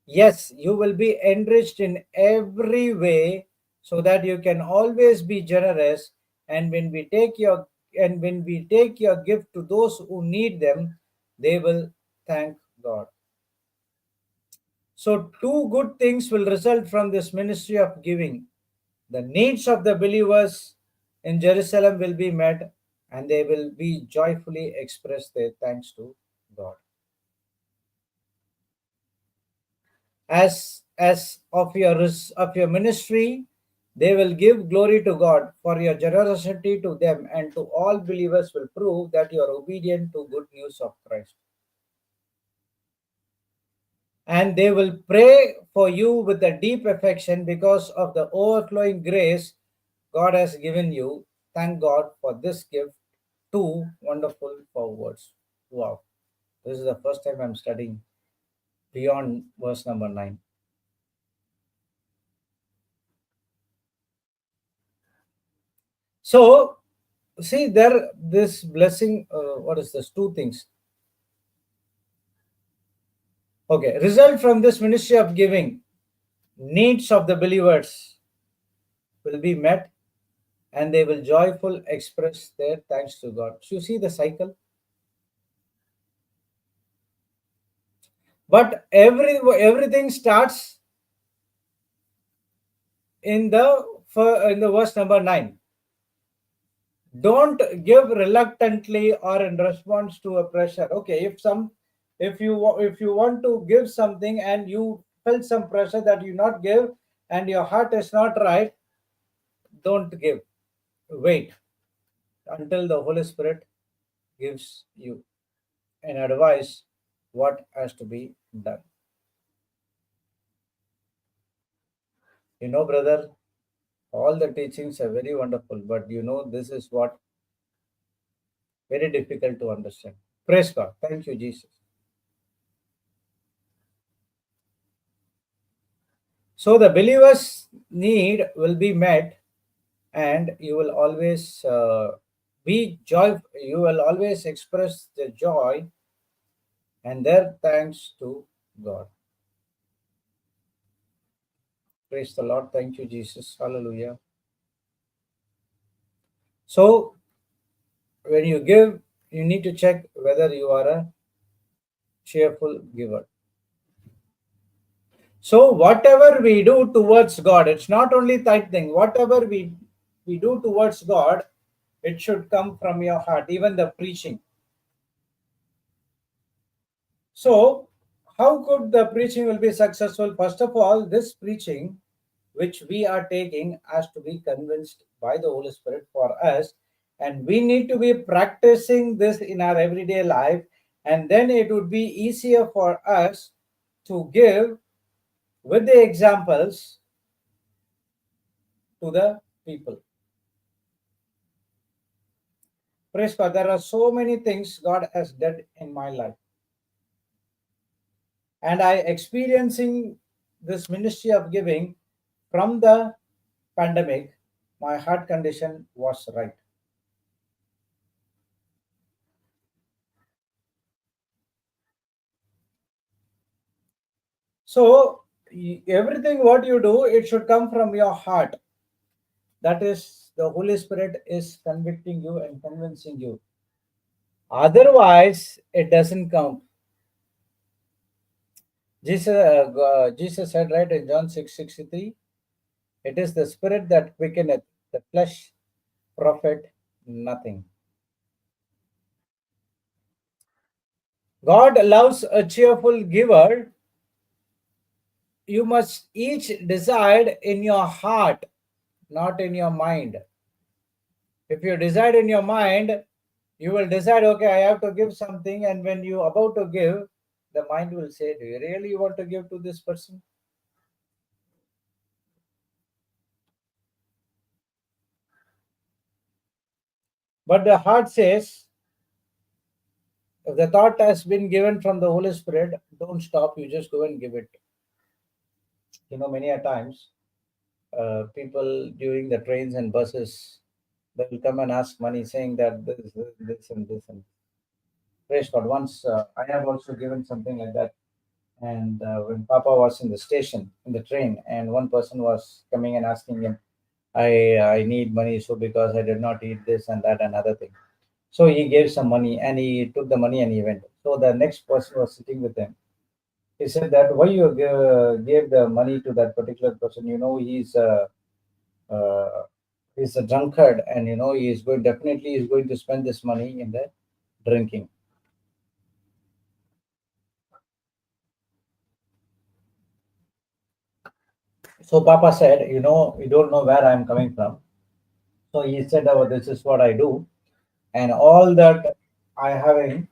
Yes, you will be enriched in every way so that you can always be generous. And when we take your gift to those who need them, they will thank God. So two good things will result from this ministry of giving. The needs of the believers in Jerusalem will be met, and they will be joyfully express their thanks to God. As of your ministry, they will give glory to God for your generosity to them, and to all believers will prove that you are obedient to good news of Christ. And they will pray for you with a deep affection because of the overflowing grace God has given you. Thank God for this gift. Two wonderful forwards. Wow. This is the first time I'm studying beyond verse number 9. So, see there, this blessing, what is this? Two things. Okay, result from this ministry of giving, needs of the believers will be met and they will joyful express their thanks to God. So you see the cycle. But everything starts in the verse number 9. Don't give reluctantly or in response to a pressure. Okay, if you want to give something and you felt some pressure that you not give and your heart is not right, don't give. Wait until the Holy Spirit gives you an advice what has to be done. Brother, all the teachings are very wonderful, but this is what very difficult to understand. Praise God. Thank you, Jesus. So the believer's need will be met, and you will always be joy. You will always express the joy and their thanks to God. Praise the Lord. Thank you, Jesus. Hallelujah. So when you give, you need to check whether you are a cheerful giver. So whatever we do towards God, it's not only tithing. Whatever we do towards God, it should come from your heart. Even the preaching. So, how could the preaching will be successful? First of all, this preaching which we are taking has to be convinced by the Holy Spirit for us, and we need to be practicing this in our everyday life, and then it would be easier for us to give with the examples to the people. Praise God. There are so many things God has done in my life, and I experiencing this ministry of giving from the pandemic. My heart condition was right. So everything what you do, it should come from your heart. That is, the Holy Spirit is convicting you and convincing you. Otherwise, it doesn't count. Jesus said right in John 6:63, it is the spirit that quickeneth, the flesh profit nothing. God loves a cheerful giver. You must each decide in your heart, not in your mind. If you decide in your mind, you will decide, okay, I have to give something, and when you about to give, the mind will say, do you really want to give to this person? But the heart says, if the thought has been given from the Holy Spirit, don't stop, you just go and give it. Many a times, people during the trains and buses, they will come and ask money, saying that this and this and praise God. Once I have also given something like that, and when Papa was in the station in the train, and one person was coming and asking him, I need money, so because I did not eat this and that and other thing. So he gave some money, and he took the money and he went. So the next person was sitting with him. He said that why you gave the money to that particular person? Uh, he's a drunkard, and he is going definitely is going to spend this money in the drinking. So Papa said, you don't know where I'm coming from. So he said, oh, this is what I do, and all that I having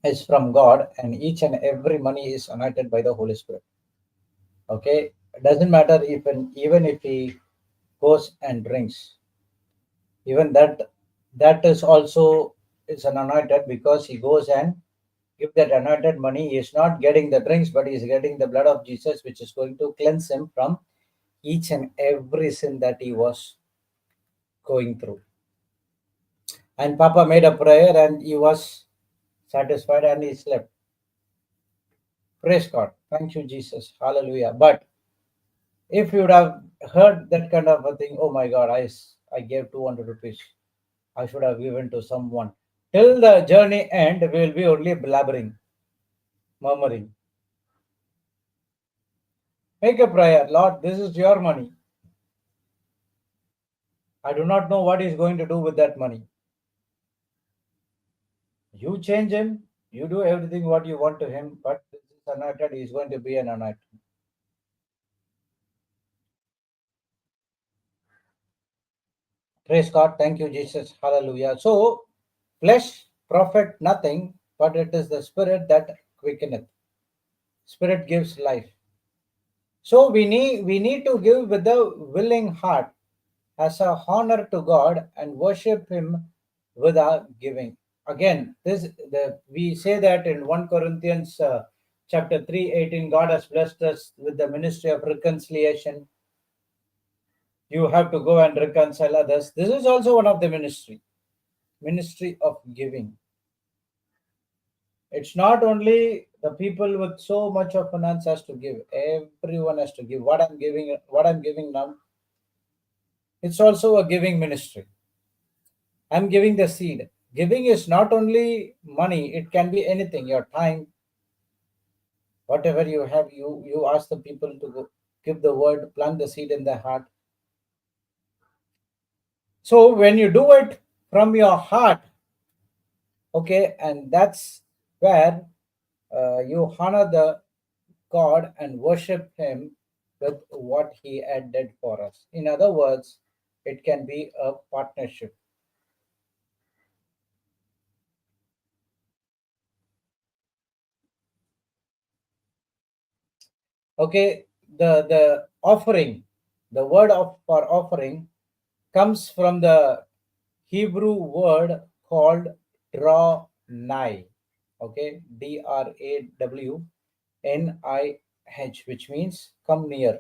is from God, and each and every money is anointed by the Holy Spirit. Okay, it doesn't matter even if he goes and drinks, even that is also is an anointed, because he goes and give that anointed money. He is not getting the drinks, but he is getting the blood of Jesus, which is going to cleanse him from each and every sin that he was going through. And Papa made a prayer, and he was satisfied, and he slept. Praise God. Thank you, Jesus. Hallelujah. But if you would have heard that kind of a thing, oh my God, I gave 200 rupees. I should have given to someone. Till the journey end, we will be only blabbering, murmuring. Make a prayer. Lord, this is your money. I do not know what he's going to do with that money. You change him. You do everything what you want to him. But this is anointed. He's going to be an anointed. Praise God. Thank you, Jesus. Hallelujah. So, flesh profit nothing, but it is the spirit that quickeneth. Spirit gives life. So we need to give with a willing heart as a honor to God and worship Him with our giving. Again, we say that in 1 Corinthians chapter 3:18, God has blessed us with the ministry of reconciliation. You have to go and reconcile others. This is also one of the ministry of giving. It's not only the people with so much of finance has to give. Everyone has to give. What I'm giving now, it's also a giving ministry. I'm giving the seed. Giving is not only money, it can be anything, your time, whatever you have, you ask the people to go, give the word, plant the seed in their heart. So when you do it from your heart, okay, and that's where you honor the God and worship Him with what He had did for us. In other words, it can be a partnership. Okay, the offering, the word of for offering comes from the Hebrew word called draw nigh. Okay, DRAWNIH, which means come near.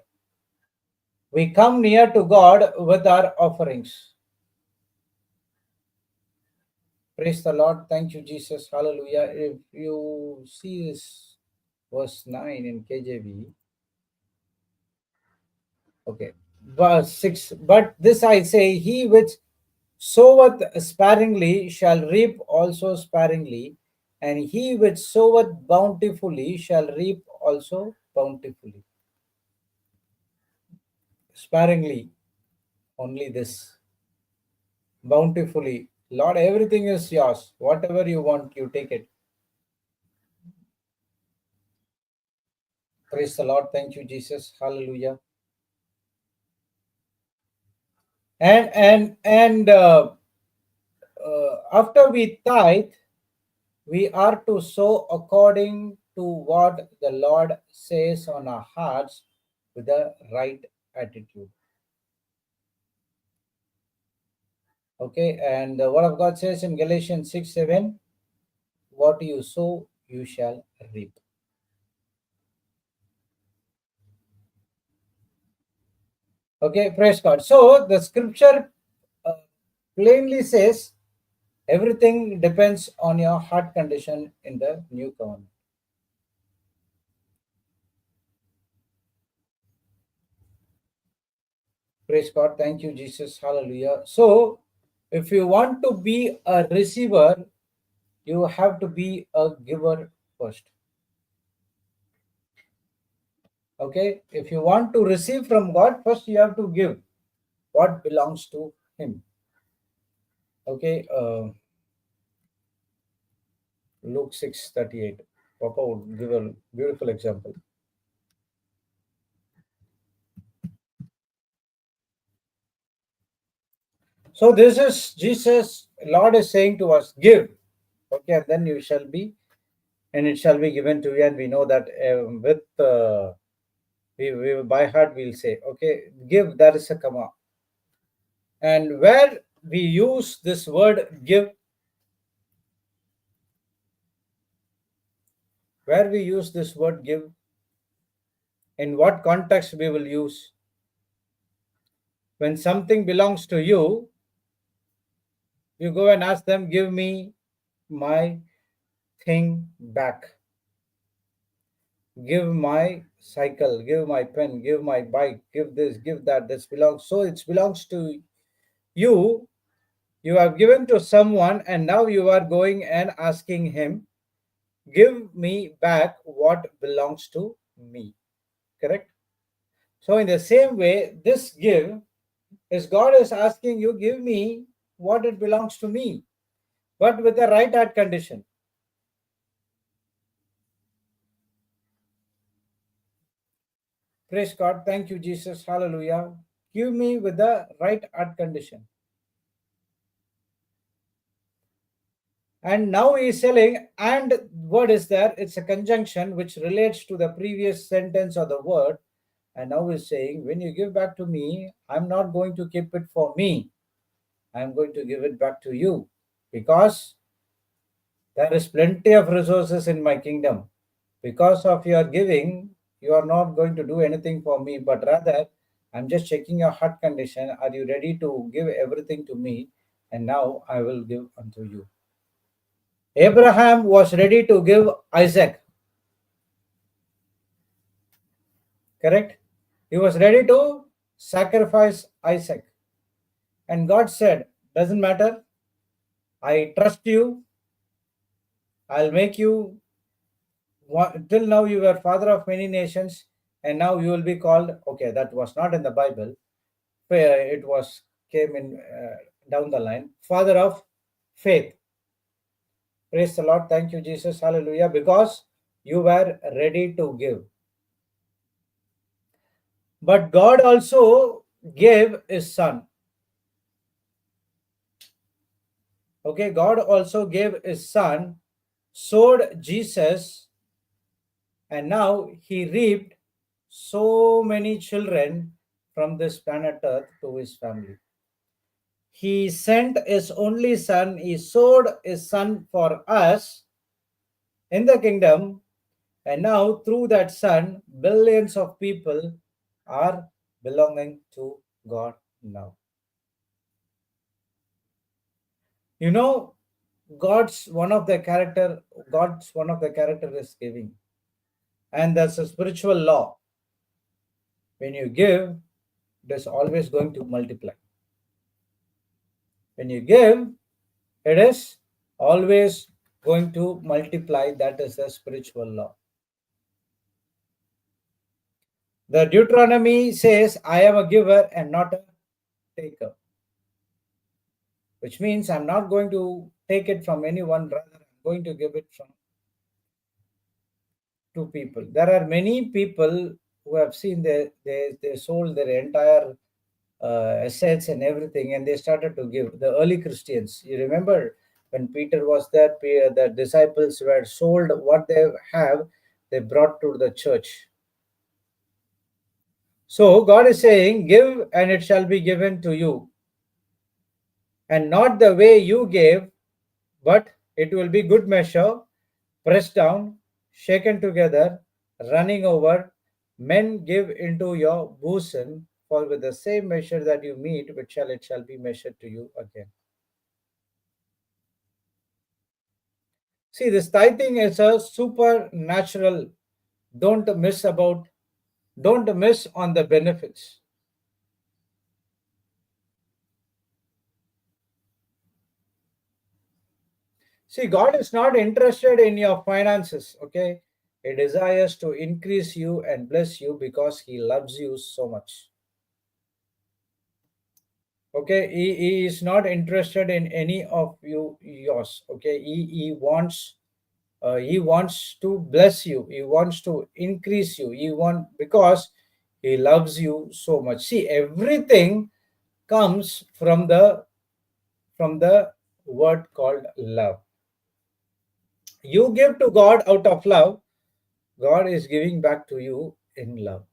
We come near to God with our offerings. Praise the Lord. Thank you, Jesus. Hallelujah. If you see this verse 9 in KJV, okay, verse 6. But this I say, he which soweth sparingly shall reap also sparingly, and he which soweth bountifully shall reap also bountifully. Sparingly, only this. Bountifully. Lord, everything is yours. Whatever you want, you take it. Praise the Lord. Thank you, Jesus. Hallelujah. And after we tithe, we are to sow according to what the Lord says on our hearts with the right attitude. Okay, and the word of God says in Galatians 6:7, what you sow, you shall reap. Okay, praise God. So the scripture uh, plainly says everything depends on your heart condition in the new covenant. Praise God. Thank you, Jesus. Hallelujah. So, if you want to be a receiver, you have to be a giver first. Okay. If you want to receive from God, first you have to give what belongs to Him. Okay. Luke 6:38. Papa would give a beautiful example. So, this is Jesus, Lord is saying to us, give. Okay. And then you shall be, and it shall be given to you. And we know that with we by heart we'll say, okay, give, that is a comma. And where we use this word give, where we use this word give, in what context we will use. When something belongs to you, you go and ask them, give me my thing back. Give my cycle, give my pen, give my bike, give this, give that. This belongs. So it belongs to you. You have given to someone, and now you are going and asking him, give me back what belongs to me. Correct? So, in the same way, this give is God is asking you, give me what it belongs to me, but with the right heart condition. Praise God. Thank you, Jesus. Hallelujah. Give me with the right heart condition. And now he is telling, and word is there, it's a conjunction which relates to the previous sentence or the word. And now he's saying, when you give back to me, I'm not going to keep it for me. I'm going to give it back to you because there is plenty of resources in my kingdom. Because of your giving, you are not going to do anything for me, but rather, I'm just checking your heart condition. Are you ready to give everything to me? And now I will give unto you. Abraham was ready to give Isaac, correct? He was ready to sacrifice Isaac. And God said, doesn't matter. I trust you. I'll make you, till now you were father of many nations, and now you will be called, okay, that was not in the Bible, where it was came in down the line, father of faith. Praise the Lord. Thank you, Jesus. Hallelujah. Because you were ready to give. But God also gave his son. Okay, God also gave his son, sowed Jesus, and now he reaped so many children from this planet Earth to his family. He sent his only son, he sowed his son for us in the kingdom, and now through that son, billions of people are belonging to God now. You know, God's one of the character is giving. And that's a spiritual law. When you give, it is always going to multiply. When you give, it is always going to multiply. That is the spiritual law. The Deuteronomy says, I am a giver and not a taker, which means I'm not going to take it from anyone, rather, I'm going to give it from two people. There are many people who have seen they sold their entire assets and everything, and they started to give. The early Christians, you remember when Peter was there, the disciples were sold what they have, they brought to the church. So God is saying, give and it shall be given to you, and not the way you gave, but it will be good measure, pressed down, shaken together, running over. Men give into your bosom, for with the same measure that you meet, which shall it shall be measured to you again. See, this tithing is a supernatural. Don't miss about. Don't miss on the benefits. See, God is not interested in your finances. Okay, He desires to increase you and bless you because He loves you so much. Okay, he is not interested in any of yours. Okay, he wants to bless you, he wants to increase you, because he loves you so much. See, everything comes from the word called love. You give to God out of love, God is giving back to you in love.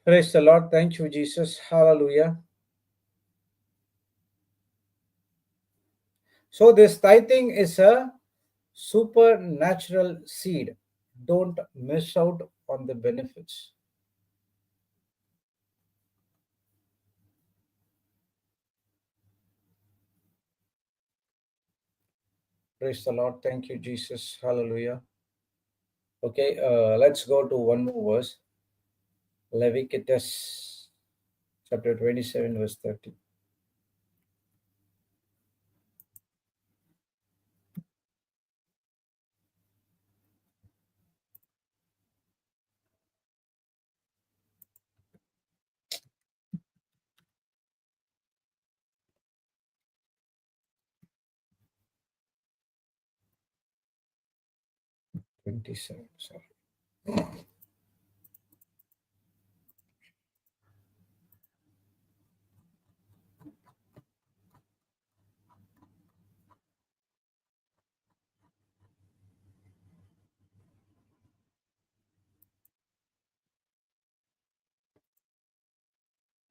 Praise the Lord. Thank you, Jesus. Hallelujah. So this tithing is a supernatural seed. Don't miss out on the benefits. Praise the Lord. Thank you, Jesus. Hallelujah. Okay, let's go to one more verse. Leviticus chapter 27, verse 30. Sorry.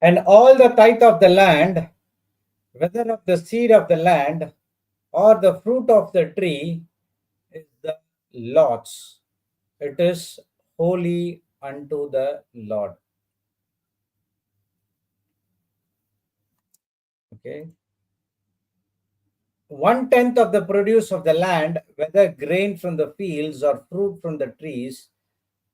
And all the tithe of the land, whether of the seed of the land or the fruit of the tree, is the Lord's. It is holy unto the Lord. Okay. 1/10 of the produce of the land, whether grain from the fields or fruit from the trees,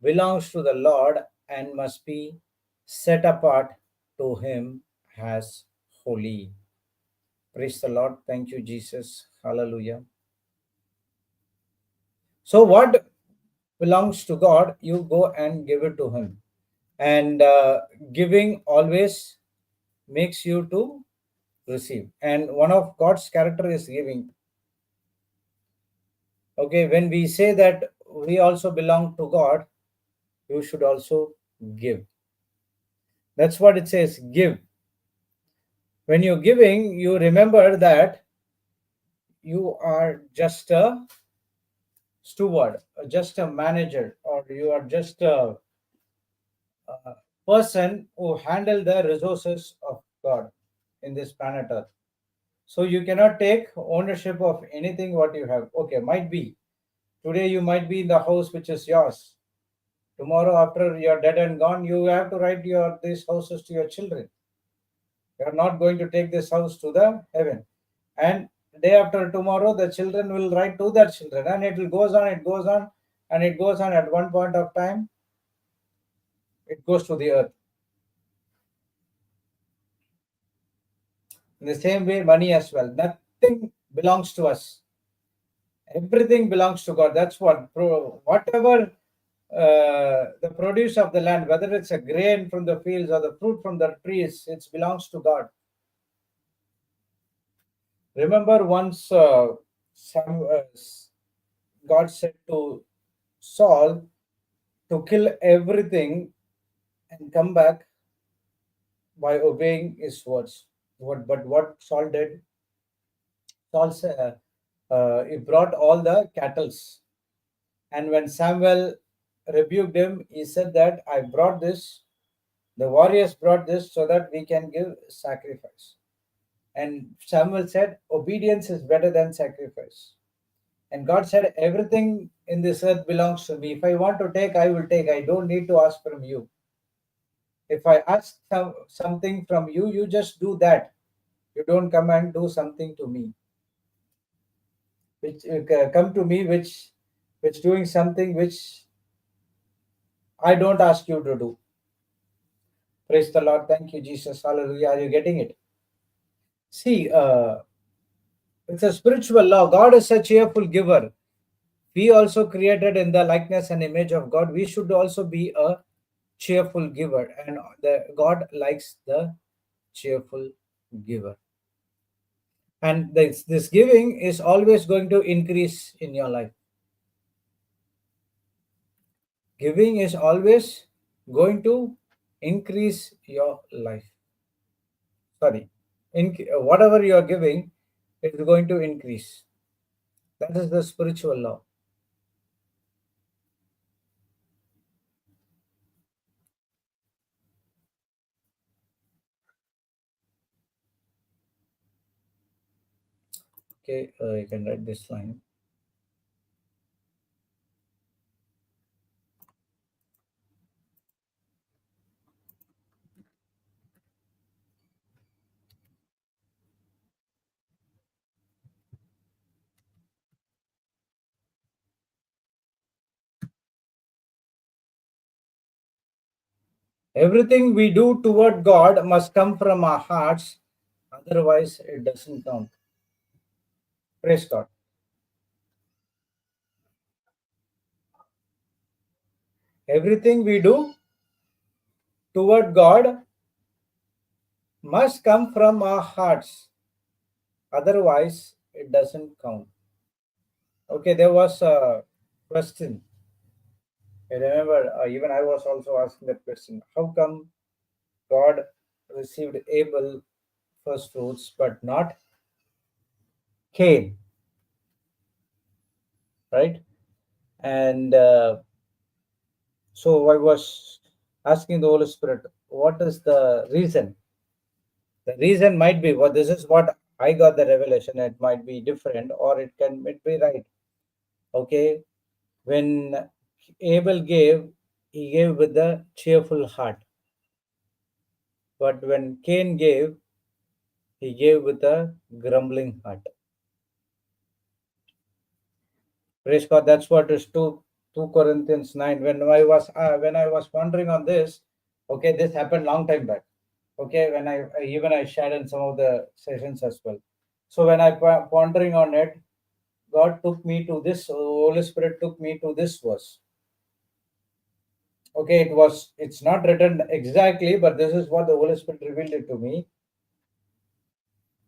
belongs to the Lord and must be set apart to Him as holy. Praise the Lord. Thank you, Jesus. Hallelujah. So, what belongs to God, you go and give it to Him. And giving always makes you to receive. And one of God's character is giving. Okay, when we say that we also belong to God, you should also give. That's what it says, give. When you're giving, you remember that you are just a steward, just a manager, or you are just a person who handle the resources of God in this planet Earth. So you cannot take ownership of anything what you have. Okay, might be today you might be in the house which is yours. Tomorrow, after you're dead and gone, you have to write your these houses to your children. You are not going to take this house to the heaven. And day after tomorrow, the children will write to their children, and it will goes on, it goes on, and it goes on. At one point of time, it goes to the earth. In the same way, money as well. Nothing belongs to us. Everything belongs to God. That's what whatever the produce of the land, whether it's a grain from the fields or the fruit from the trees, it belongs to God. Remember once God said to Saul to kill everything and come back by obeying his words. But what Saul did, Saul said, he brought all the cattles. And when Samuel rebuked him, he said that I brought this, the warriors brought this so that we can give sacrifice. And Samuel said, obedience is better than sacrifice. And God said, everything in this earth belongs to me. If I want to take, I will take. I don't need to ask from you. If I ask something from you, you just do that. You don't come and do something to me. Which come to me, which doing something which I don't ask you to do. Praise the Lord. Thank you, Jesus. Hallelujah. Are you getting it? See, it's a spiritual law. God is a cheerful giver. We also created in the likeness and image of God. We should also be a cheerful giver, and the God likes the cheerful giver. And this giving is always going to increase in your life. Giving is always going to increase your life. Sorry, whatever you are giving is going to increase. That is the spiritual law. Okay, you can write this line. Everything we do toward God must come from our hearts, otherwise, it doesn't count. Praise God. Everything we do toward God must come from our hearts, otherwise, it doesn't count. Okay, there was a question. I remember even I was also asking that question. How come God received Abel first fruits but not Cain? Right? And so I was asking the Holy Spirit, what is the reason? The reason might be, well, this is what I got the revelation. It might be different, or it be right. Okay, when Abel gave, he gave with a cheerful heart, but when Cain gave, he gave with a grumbling heart. Praise God. That's what is 2 Corinthians 9. When I was pondering on this, okay, this happened long time back. Okay, when I shared in some of the sessions as well. So when I pondering on it, God took me to this. Holy Spirit took me to this verse. Okay, it's not written exactly, but this is what the Holy Spirit revealed it to me.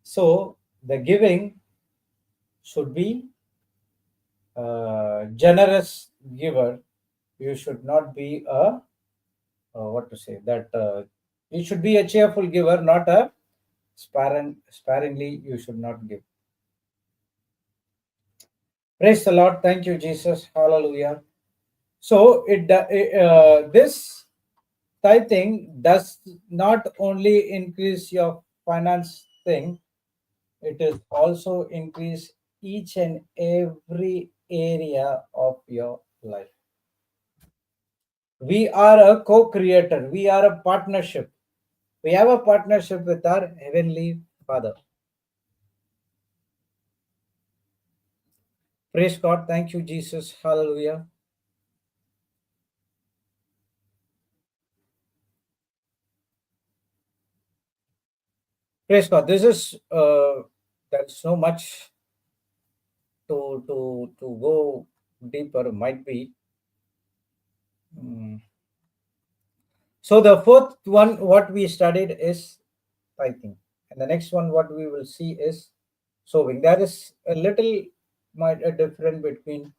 So the giving should be generous giver. You should not be a what to say that you should be a cheerful giver, not a sparingly. You should not give. Praise the Lord. Thank you, Jesus. Hallelujah. So this tithing does not only increase your finance thing, it is also increase each and every area of your life. We are a co-creator. We are a partnership. We have a partnership with our Heavenly Father. Praise God. Thank you, Jesus. Hallelujah. Praise God. This is there's so much to go deeper. Might be. Mm. So the fourth one, what we studied is tithing, and the next one, what we will see is sowing. There is a little might a difference between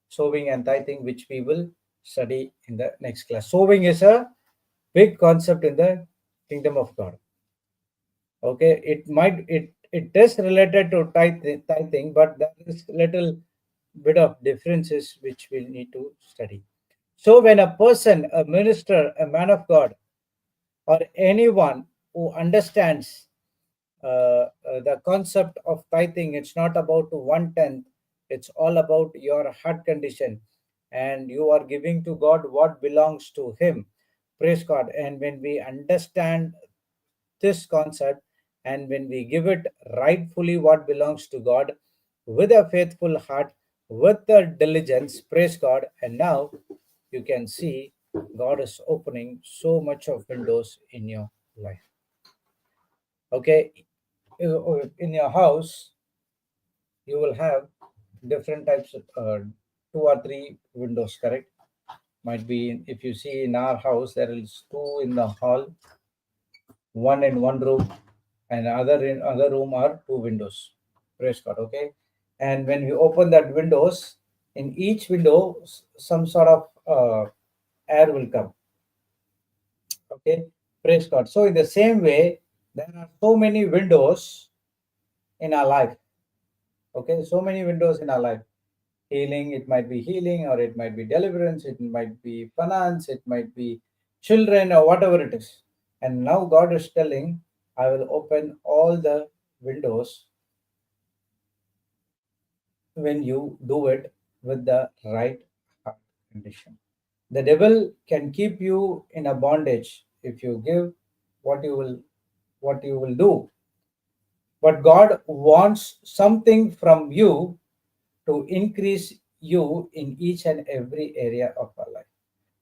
sowing and tithing, which we will study in the next class. Sowing is a big concept in the kingdom of God. Okay, it is related to tithing, but there is little bit of differences which we need to study. So when a person, a minister, a man of God, or anyone who understands the concept of tithing, it's not about 1/10, it's all about your heart condition, and you are giving to God what belongs to Him. Praise God. And when we understand this concept, and when we give it rightfully what belongs to God with a faithful heart, with the diligence, praise God. And now you can see God is opening so much of windows in your life. Okay, in your house, you will have different types of two or three windows, correct? Might be if you see in our house, there is two in the hall, one in one room, and other in other room are two windows. Praise God. Okay, and when we open that windows, in each window, some sort of air will come. Okay, praise God. So in the same way, there are so many windows in our life. Okay, so many windows in our life. Healing, it might be healing, or it might be deliverance, it might be finance, it might be children, or whatever it is. And now God is telling, I will open all the windows when you do it with the right heart condition. The devil can keep you in a bondage if you give what you will do. But God wants something from you to increase you in each and every area of our life.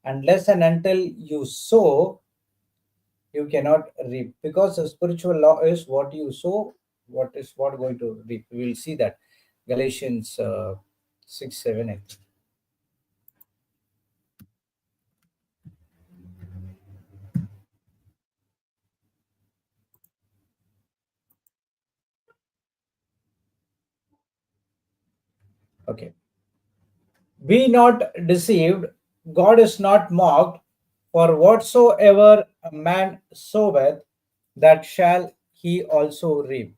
Unless and until you sow, you cannot reap, because the spiritual law is what you sow, what is what going to reap. We will see that Galatians 6 7 8. Okay, be not deceived, God is not mocked, for whatsoever a man soweth, that shall he also reap.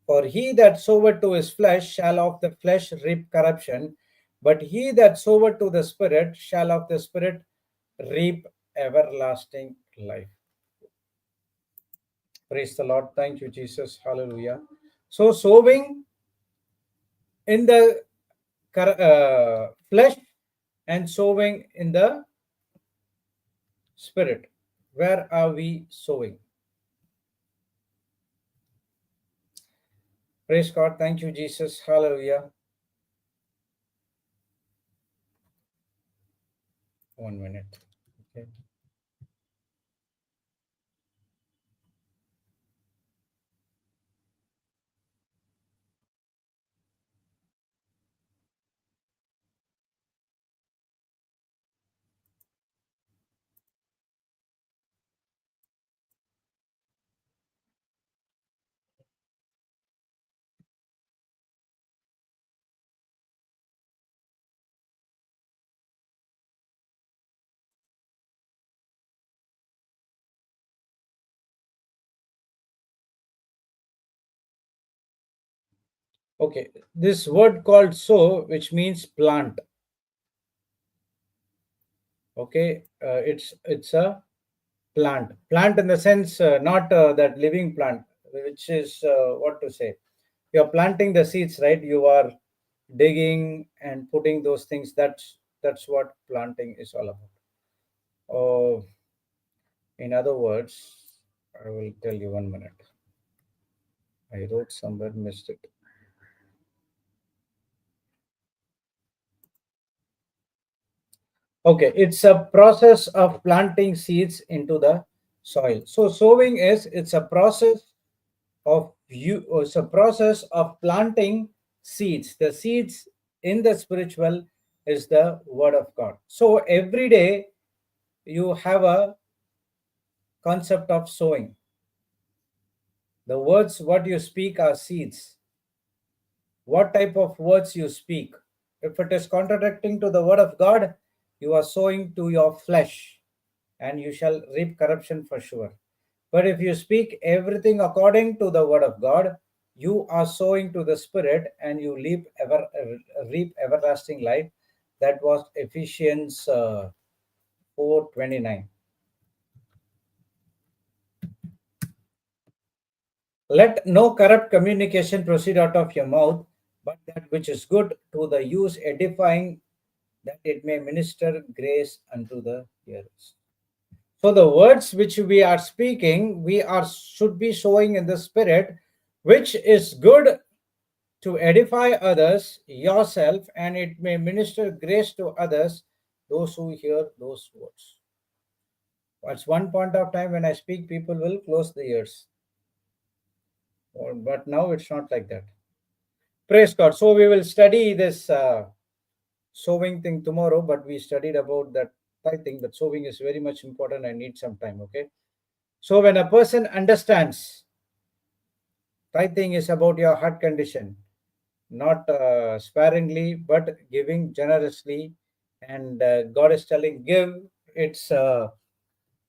For he that soweth to his flesh shall of the flesh reap corruption, but he that soweth to the Spirit shall of the Spirit reap everlasting life. Praise the Lord. Thank you, Jesus. Hallelujah. So, sowing in the flesh and sowing in the Spirit. Where are we sowing? Praise God. Thank you, Jesus. Hallelujah. 1 minute. Okay. Okay, this word called sow, which means plant. Okay, it's a plant in the sense, not that living plant, which is what to say. You're planting the seeds, right? You are digging and putting those things. That's what planting is all about. In other words, I will tell you 1 minute. I wrote somewhere, missed it. Okay, it's a process of planting seeds into the soil. So sowing is, it's a process of it's a process of planting seeds. The seeds in the spiritual is the word of God. So every day you have a concept of sowing. The words what you speak are seeds. What type of words you speak? If it is contradicting to the word of God, you are sowing to your flesh, and you shall reap corruption for sure. But if you speak everything according to the word of God, you are sowing to the spirit, and you reap everlasting life. That was Ephesians 4:29. Let no corrupt communication proceed out of your mouth, but that which is good, to the use edifying, that it may minister grace unto the hearers. So the words which we are speaking, we are should be sowing in the spirit, which is good to edify others, yourself, and it may minister grace to others, those who hear those words. At one point of time when I speak, people will close the ears. But now it's not like that. Praise God. So we will study this sowing thing tomorrow, but we studied about that tithing. But sowing is very much important. I need some time. Okay. So when a person understands, tithing is about your heart condition, not sparingly, but giving generously. And God is telling, give. It's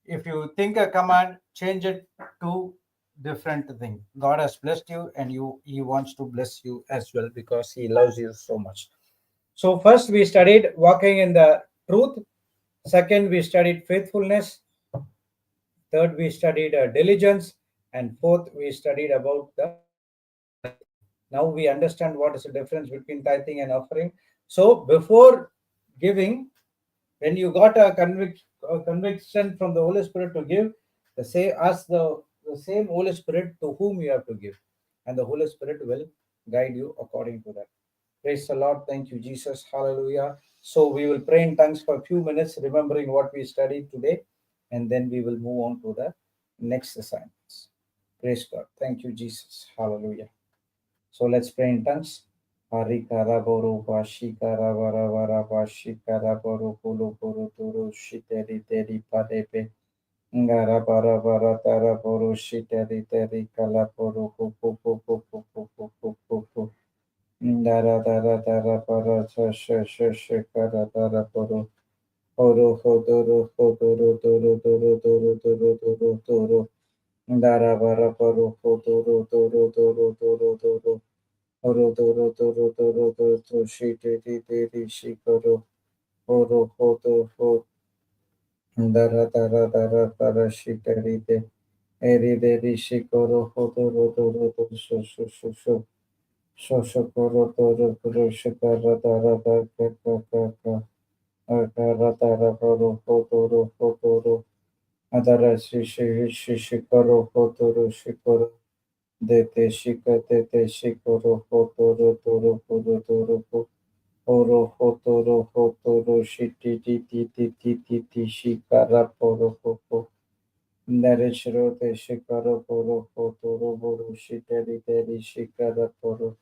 if you think a command, change it to different thing. God has blessed you, and He wants to bless you as well because He loves you so much. So first we studied walking in the truth. Second, we studied faithfulness. Third, we studied diligence. And fourth, we studied about the tithing. Now we understand what is the difference between tithing and offering. So before giving, when you got a conviction from the Holy Spirit to give, ask the same Holy Spirit to whom you have to give, and the Holy Spirit will guide you according to that. Praise the Lord. Thank you, Jesus. Hallelujah. So we will pray in tongues for a few minutes, remembering what we studied today, and then we will move on to the next assignments. Praise God. Thank you, Jesus. Hallelujah. So let's pray in tongues. Hari kara boru bashi kara vara vara bashi kara boru kulu boru turu shiteri teri padepe. Ngara bara bara tara boru shiteri teri kala boru kupu kupu kupu kupu kupu. Dara dara dara para sha kara dara boru. Oru hoduru hoduru duru duru duru duru duru duru. Dara bara boru hoduru duru duru duru duru. Oro doro doro doro doro to shi de de shi koro oro ho do ho dara dara dara para shi de eri de shi koro ho doro doro doro sho koro doro doro shi kara dara dara ka akara dara koro ho doro adara shi koro ho doro shi koro dete shi ka dete shi koro ho doro Oro hotoro hotoro shiti ti ti shikara poro popo. Nareshro te shikara poro hotoro boro shiteri teri shikara poro.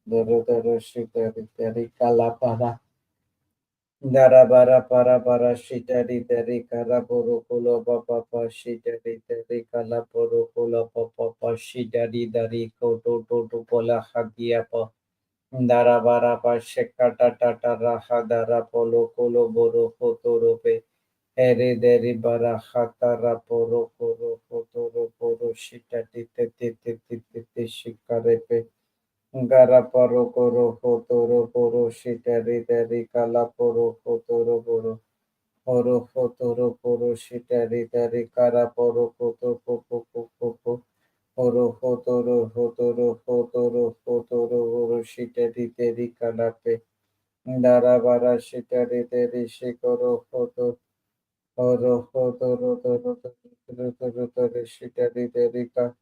Doro doro shiteri teri kalapara. Darabara para para shiteri teri kara poro kulo papa pa shiteri teri kala poro kulo papa pa shiteri dari koto to pola hagia pa. Darabara Shekata Tata Raha Dara Polo Kolo Boro Fotorope Ere Deri Bara Hatara Poro Koro Fotoro Poro Shita Tite Tite Tite Shikarepe Gara paro koro fotoro poro shitari tari kala poro fotoro poro oro fotoro poro shitari tari kara poro foto popo popo oro fotoro fotoro fotoro fotoro oro shitari tari kala pe dara bara shitari tari shikoro foto oro fotoro toro toro toro toro shitari tari ka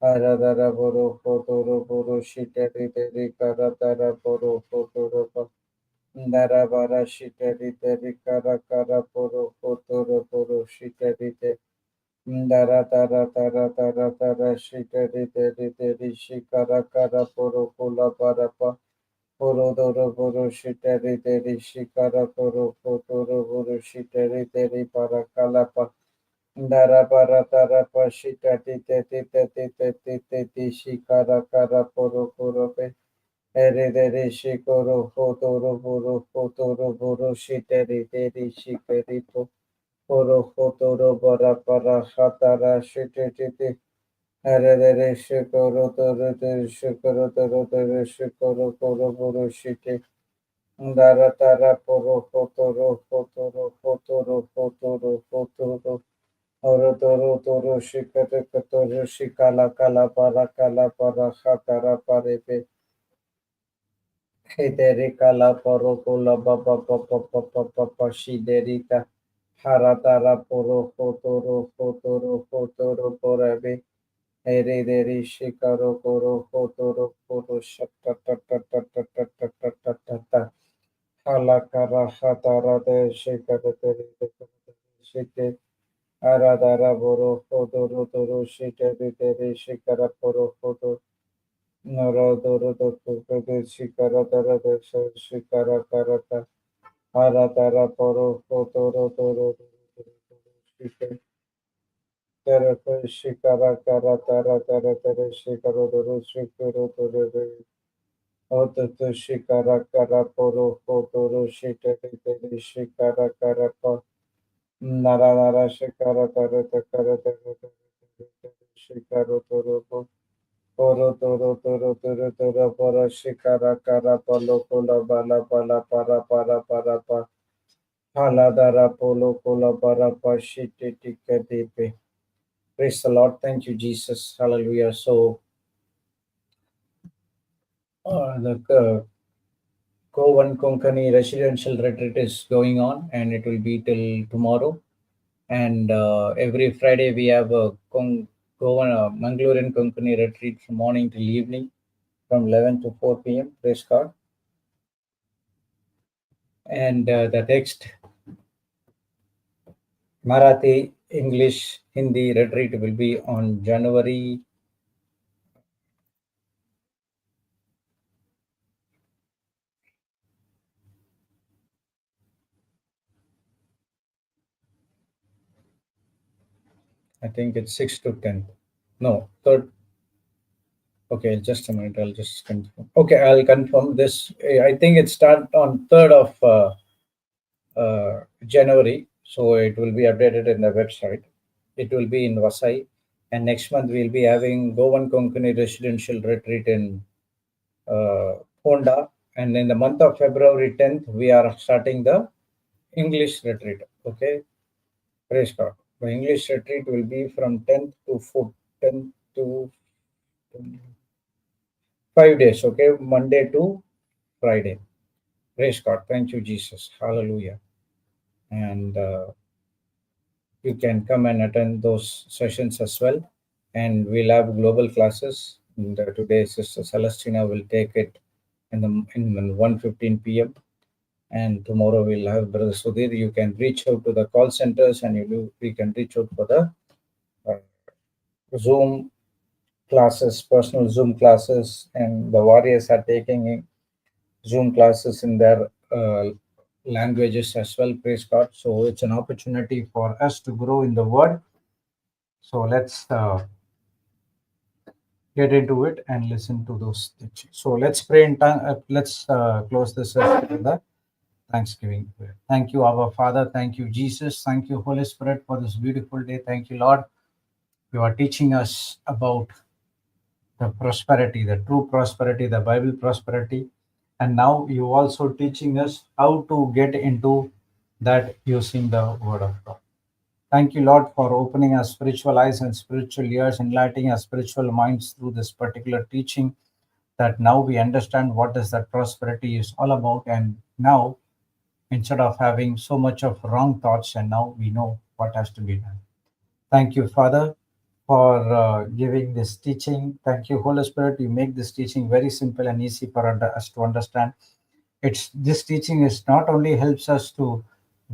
Aradara boro fotoro boro shitari teri karatara boro fotoro dara bara shitari teri kara kara boro fotoro boro shitari te dara tara tara tara tara shitari teri teri shikara kara boro kula bara pa boro doro boro shitari teri shikara boro fotoro boro shitari teri para kala pa Dara para tara pashita tite tite tite tite tishi kara kara poro poro pe ere dere shikoro fotoro poro fotoro poro shiteri teri shikeri po poro fotoro bara para hatara shite tite ere dere shikoro toro tere shikoro toro tere shikoro poro poro shite dara tara poro fotoro fotoro fotoro fotoro fotoro Oro toro toro shikata katoro shikala kala para hatara pare pe hetere kala poro kola baba papa papa papa shiderita haratara poro fotoro fotoro fotoro porabe here deri shikaro poro fotoro poro shakta ta ta ta ta ta ta ta ta ta ta hala kara hatara de shikata tere shike Aradara boro foto rotoro shite ritere shikara poro foto noro doro doro doro shikara dara dara shikara karata aradara poro foto rotoro shite tere shikara karata tara tere shikara doro shikara doro oto to shikara kara poro foto ro shite ritere shikara karapa Nara nara shikara tara takara tara shikara toro poro toro toro toro toro poro shikara kara polo kola bala bala para para para pa hala dara polo kola para pa shite tika depe. Praise the Lord. Thank you, Jesus. Hallelujah. So the Govan Konkani residential retreat is going on, and it will be till tomorrow. And every Friday we have a Goan Mangalorean Konkani retreat from morning till evening from 11 to 4 p.m. Praise God. And the text Marathi, English, Hindi retreat will be on January. I think it's 6th to 10th. No, 3rd. Okay, just a minute. I'll just confirm. Okay, I'll confirm this. I think it starts on 3rd of January. So it will be updated in the website. It will be in Vasai. And next month we'll be having Govan Konkani residential retreat in Honda. And in the month of February 10th, we are starting the English retreat. Okay, praise God. The English retreat will be from 10th to 4th, 10th to 5 days. Okay, Monday to Friday. Praise God. Thank you, Jesus. Hallelujah. And you can come and attend those sessions as well. And we'll have global classes. And today, Sister Celestina will take it in 1:15 p.m. And tomorrow we'll have Brother Sudhir. You can reach out to the call centers, and we can reach out for the uh, Zoom classes, personal Zoom classes, and the warriors are taking Zoom classes in their languages as well. Praise God. So it's an opportunity for us to grow in the Word. So let's get into it and listen to those things. So let's pray in tongue. Let's close this with the Thanksgiving prayer. Thank you, our Father. Thank you, Jesus. Thank you, Holy Spirit, for this beautiful day. Thank you, Lord. You are teaching us about the prosperity, the true prosperity, the Bible prosperity. And now you also teaching us how to get into that using the word of God. Thank you, Lord, for opening our spiritual eyes and spiritual ears, enlightening our spiritual minds through this particular teaching, that now we understand what is that prosperity is all about. And now, instead of having so much of wrong thoughts, and now we know what has to be done. Thank you, Father, for giving this teaching. Thank you, Holy Spirit. You make this teaching very simple and easy for us to understand. It's this teaching is not only helps us to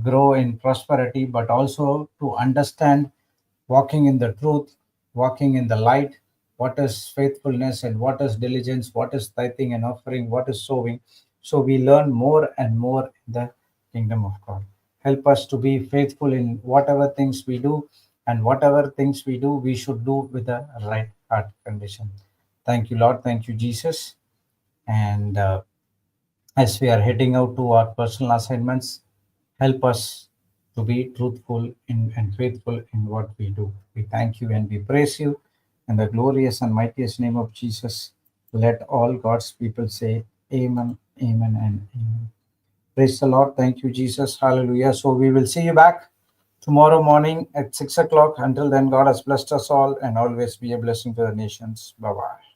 grow in prosperity, but also to understand walking in the truth, walking in the light, what is faithfulness and what is diligence, what is tithing and offering, what is sowing. So we learn more and more in the kingdom of God. Help us to be faithful in whatever things we do, and whatever things we do, we should do with the right heart condition. Thank you, Lord. Thank you, Jesus. And as we are heading out to our personal assignments, help us to be truthful in, and faithful in what we do. We thank you and we praise you. In the glorious and mightiest name of Jesus, let all God's people say, Amen, Amen, and Amen. Praise the Lord. Thank you, Jesus. Hallelujah. So we will see you back tomorrow morning at 6 o'clock. Until then, God has blessed us all and always be a blessing to the nations. Bye bye.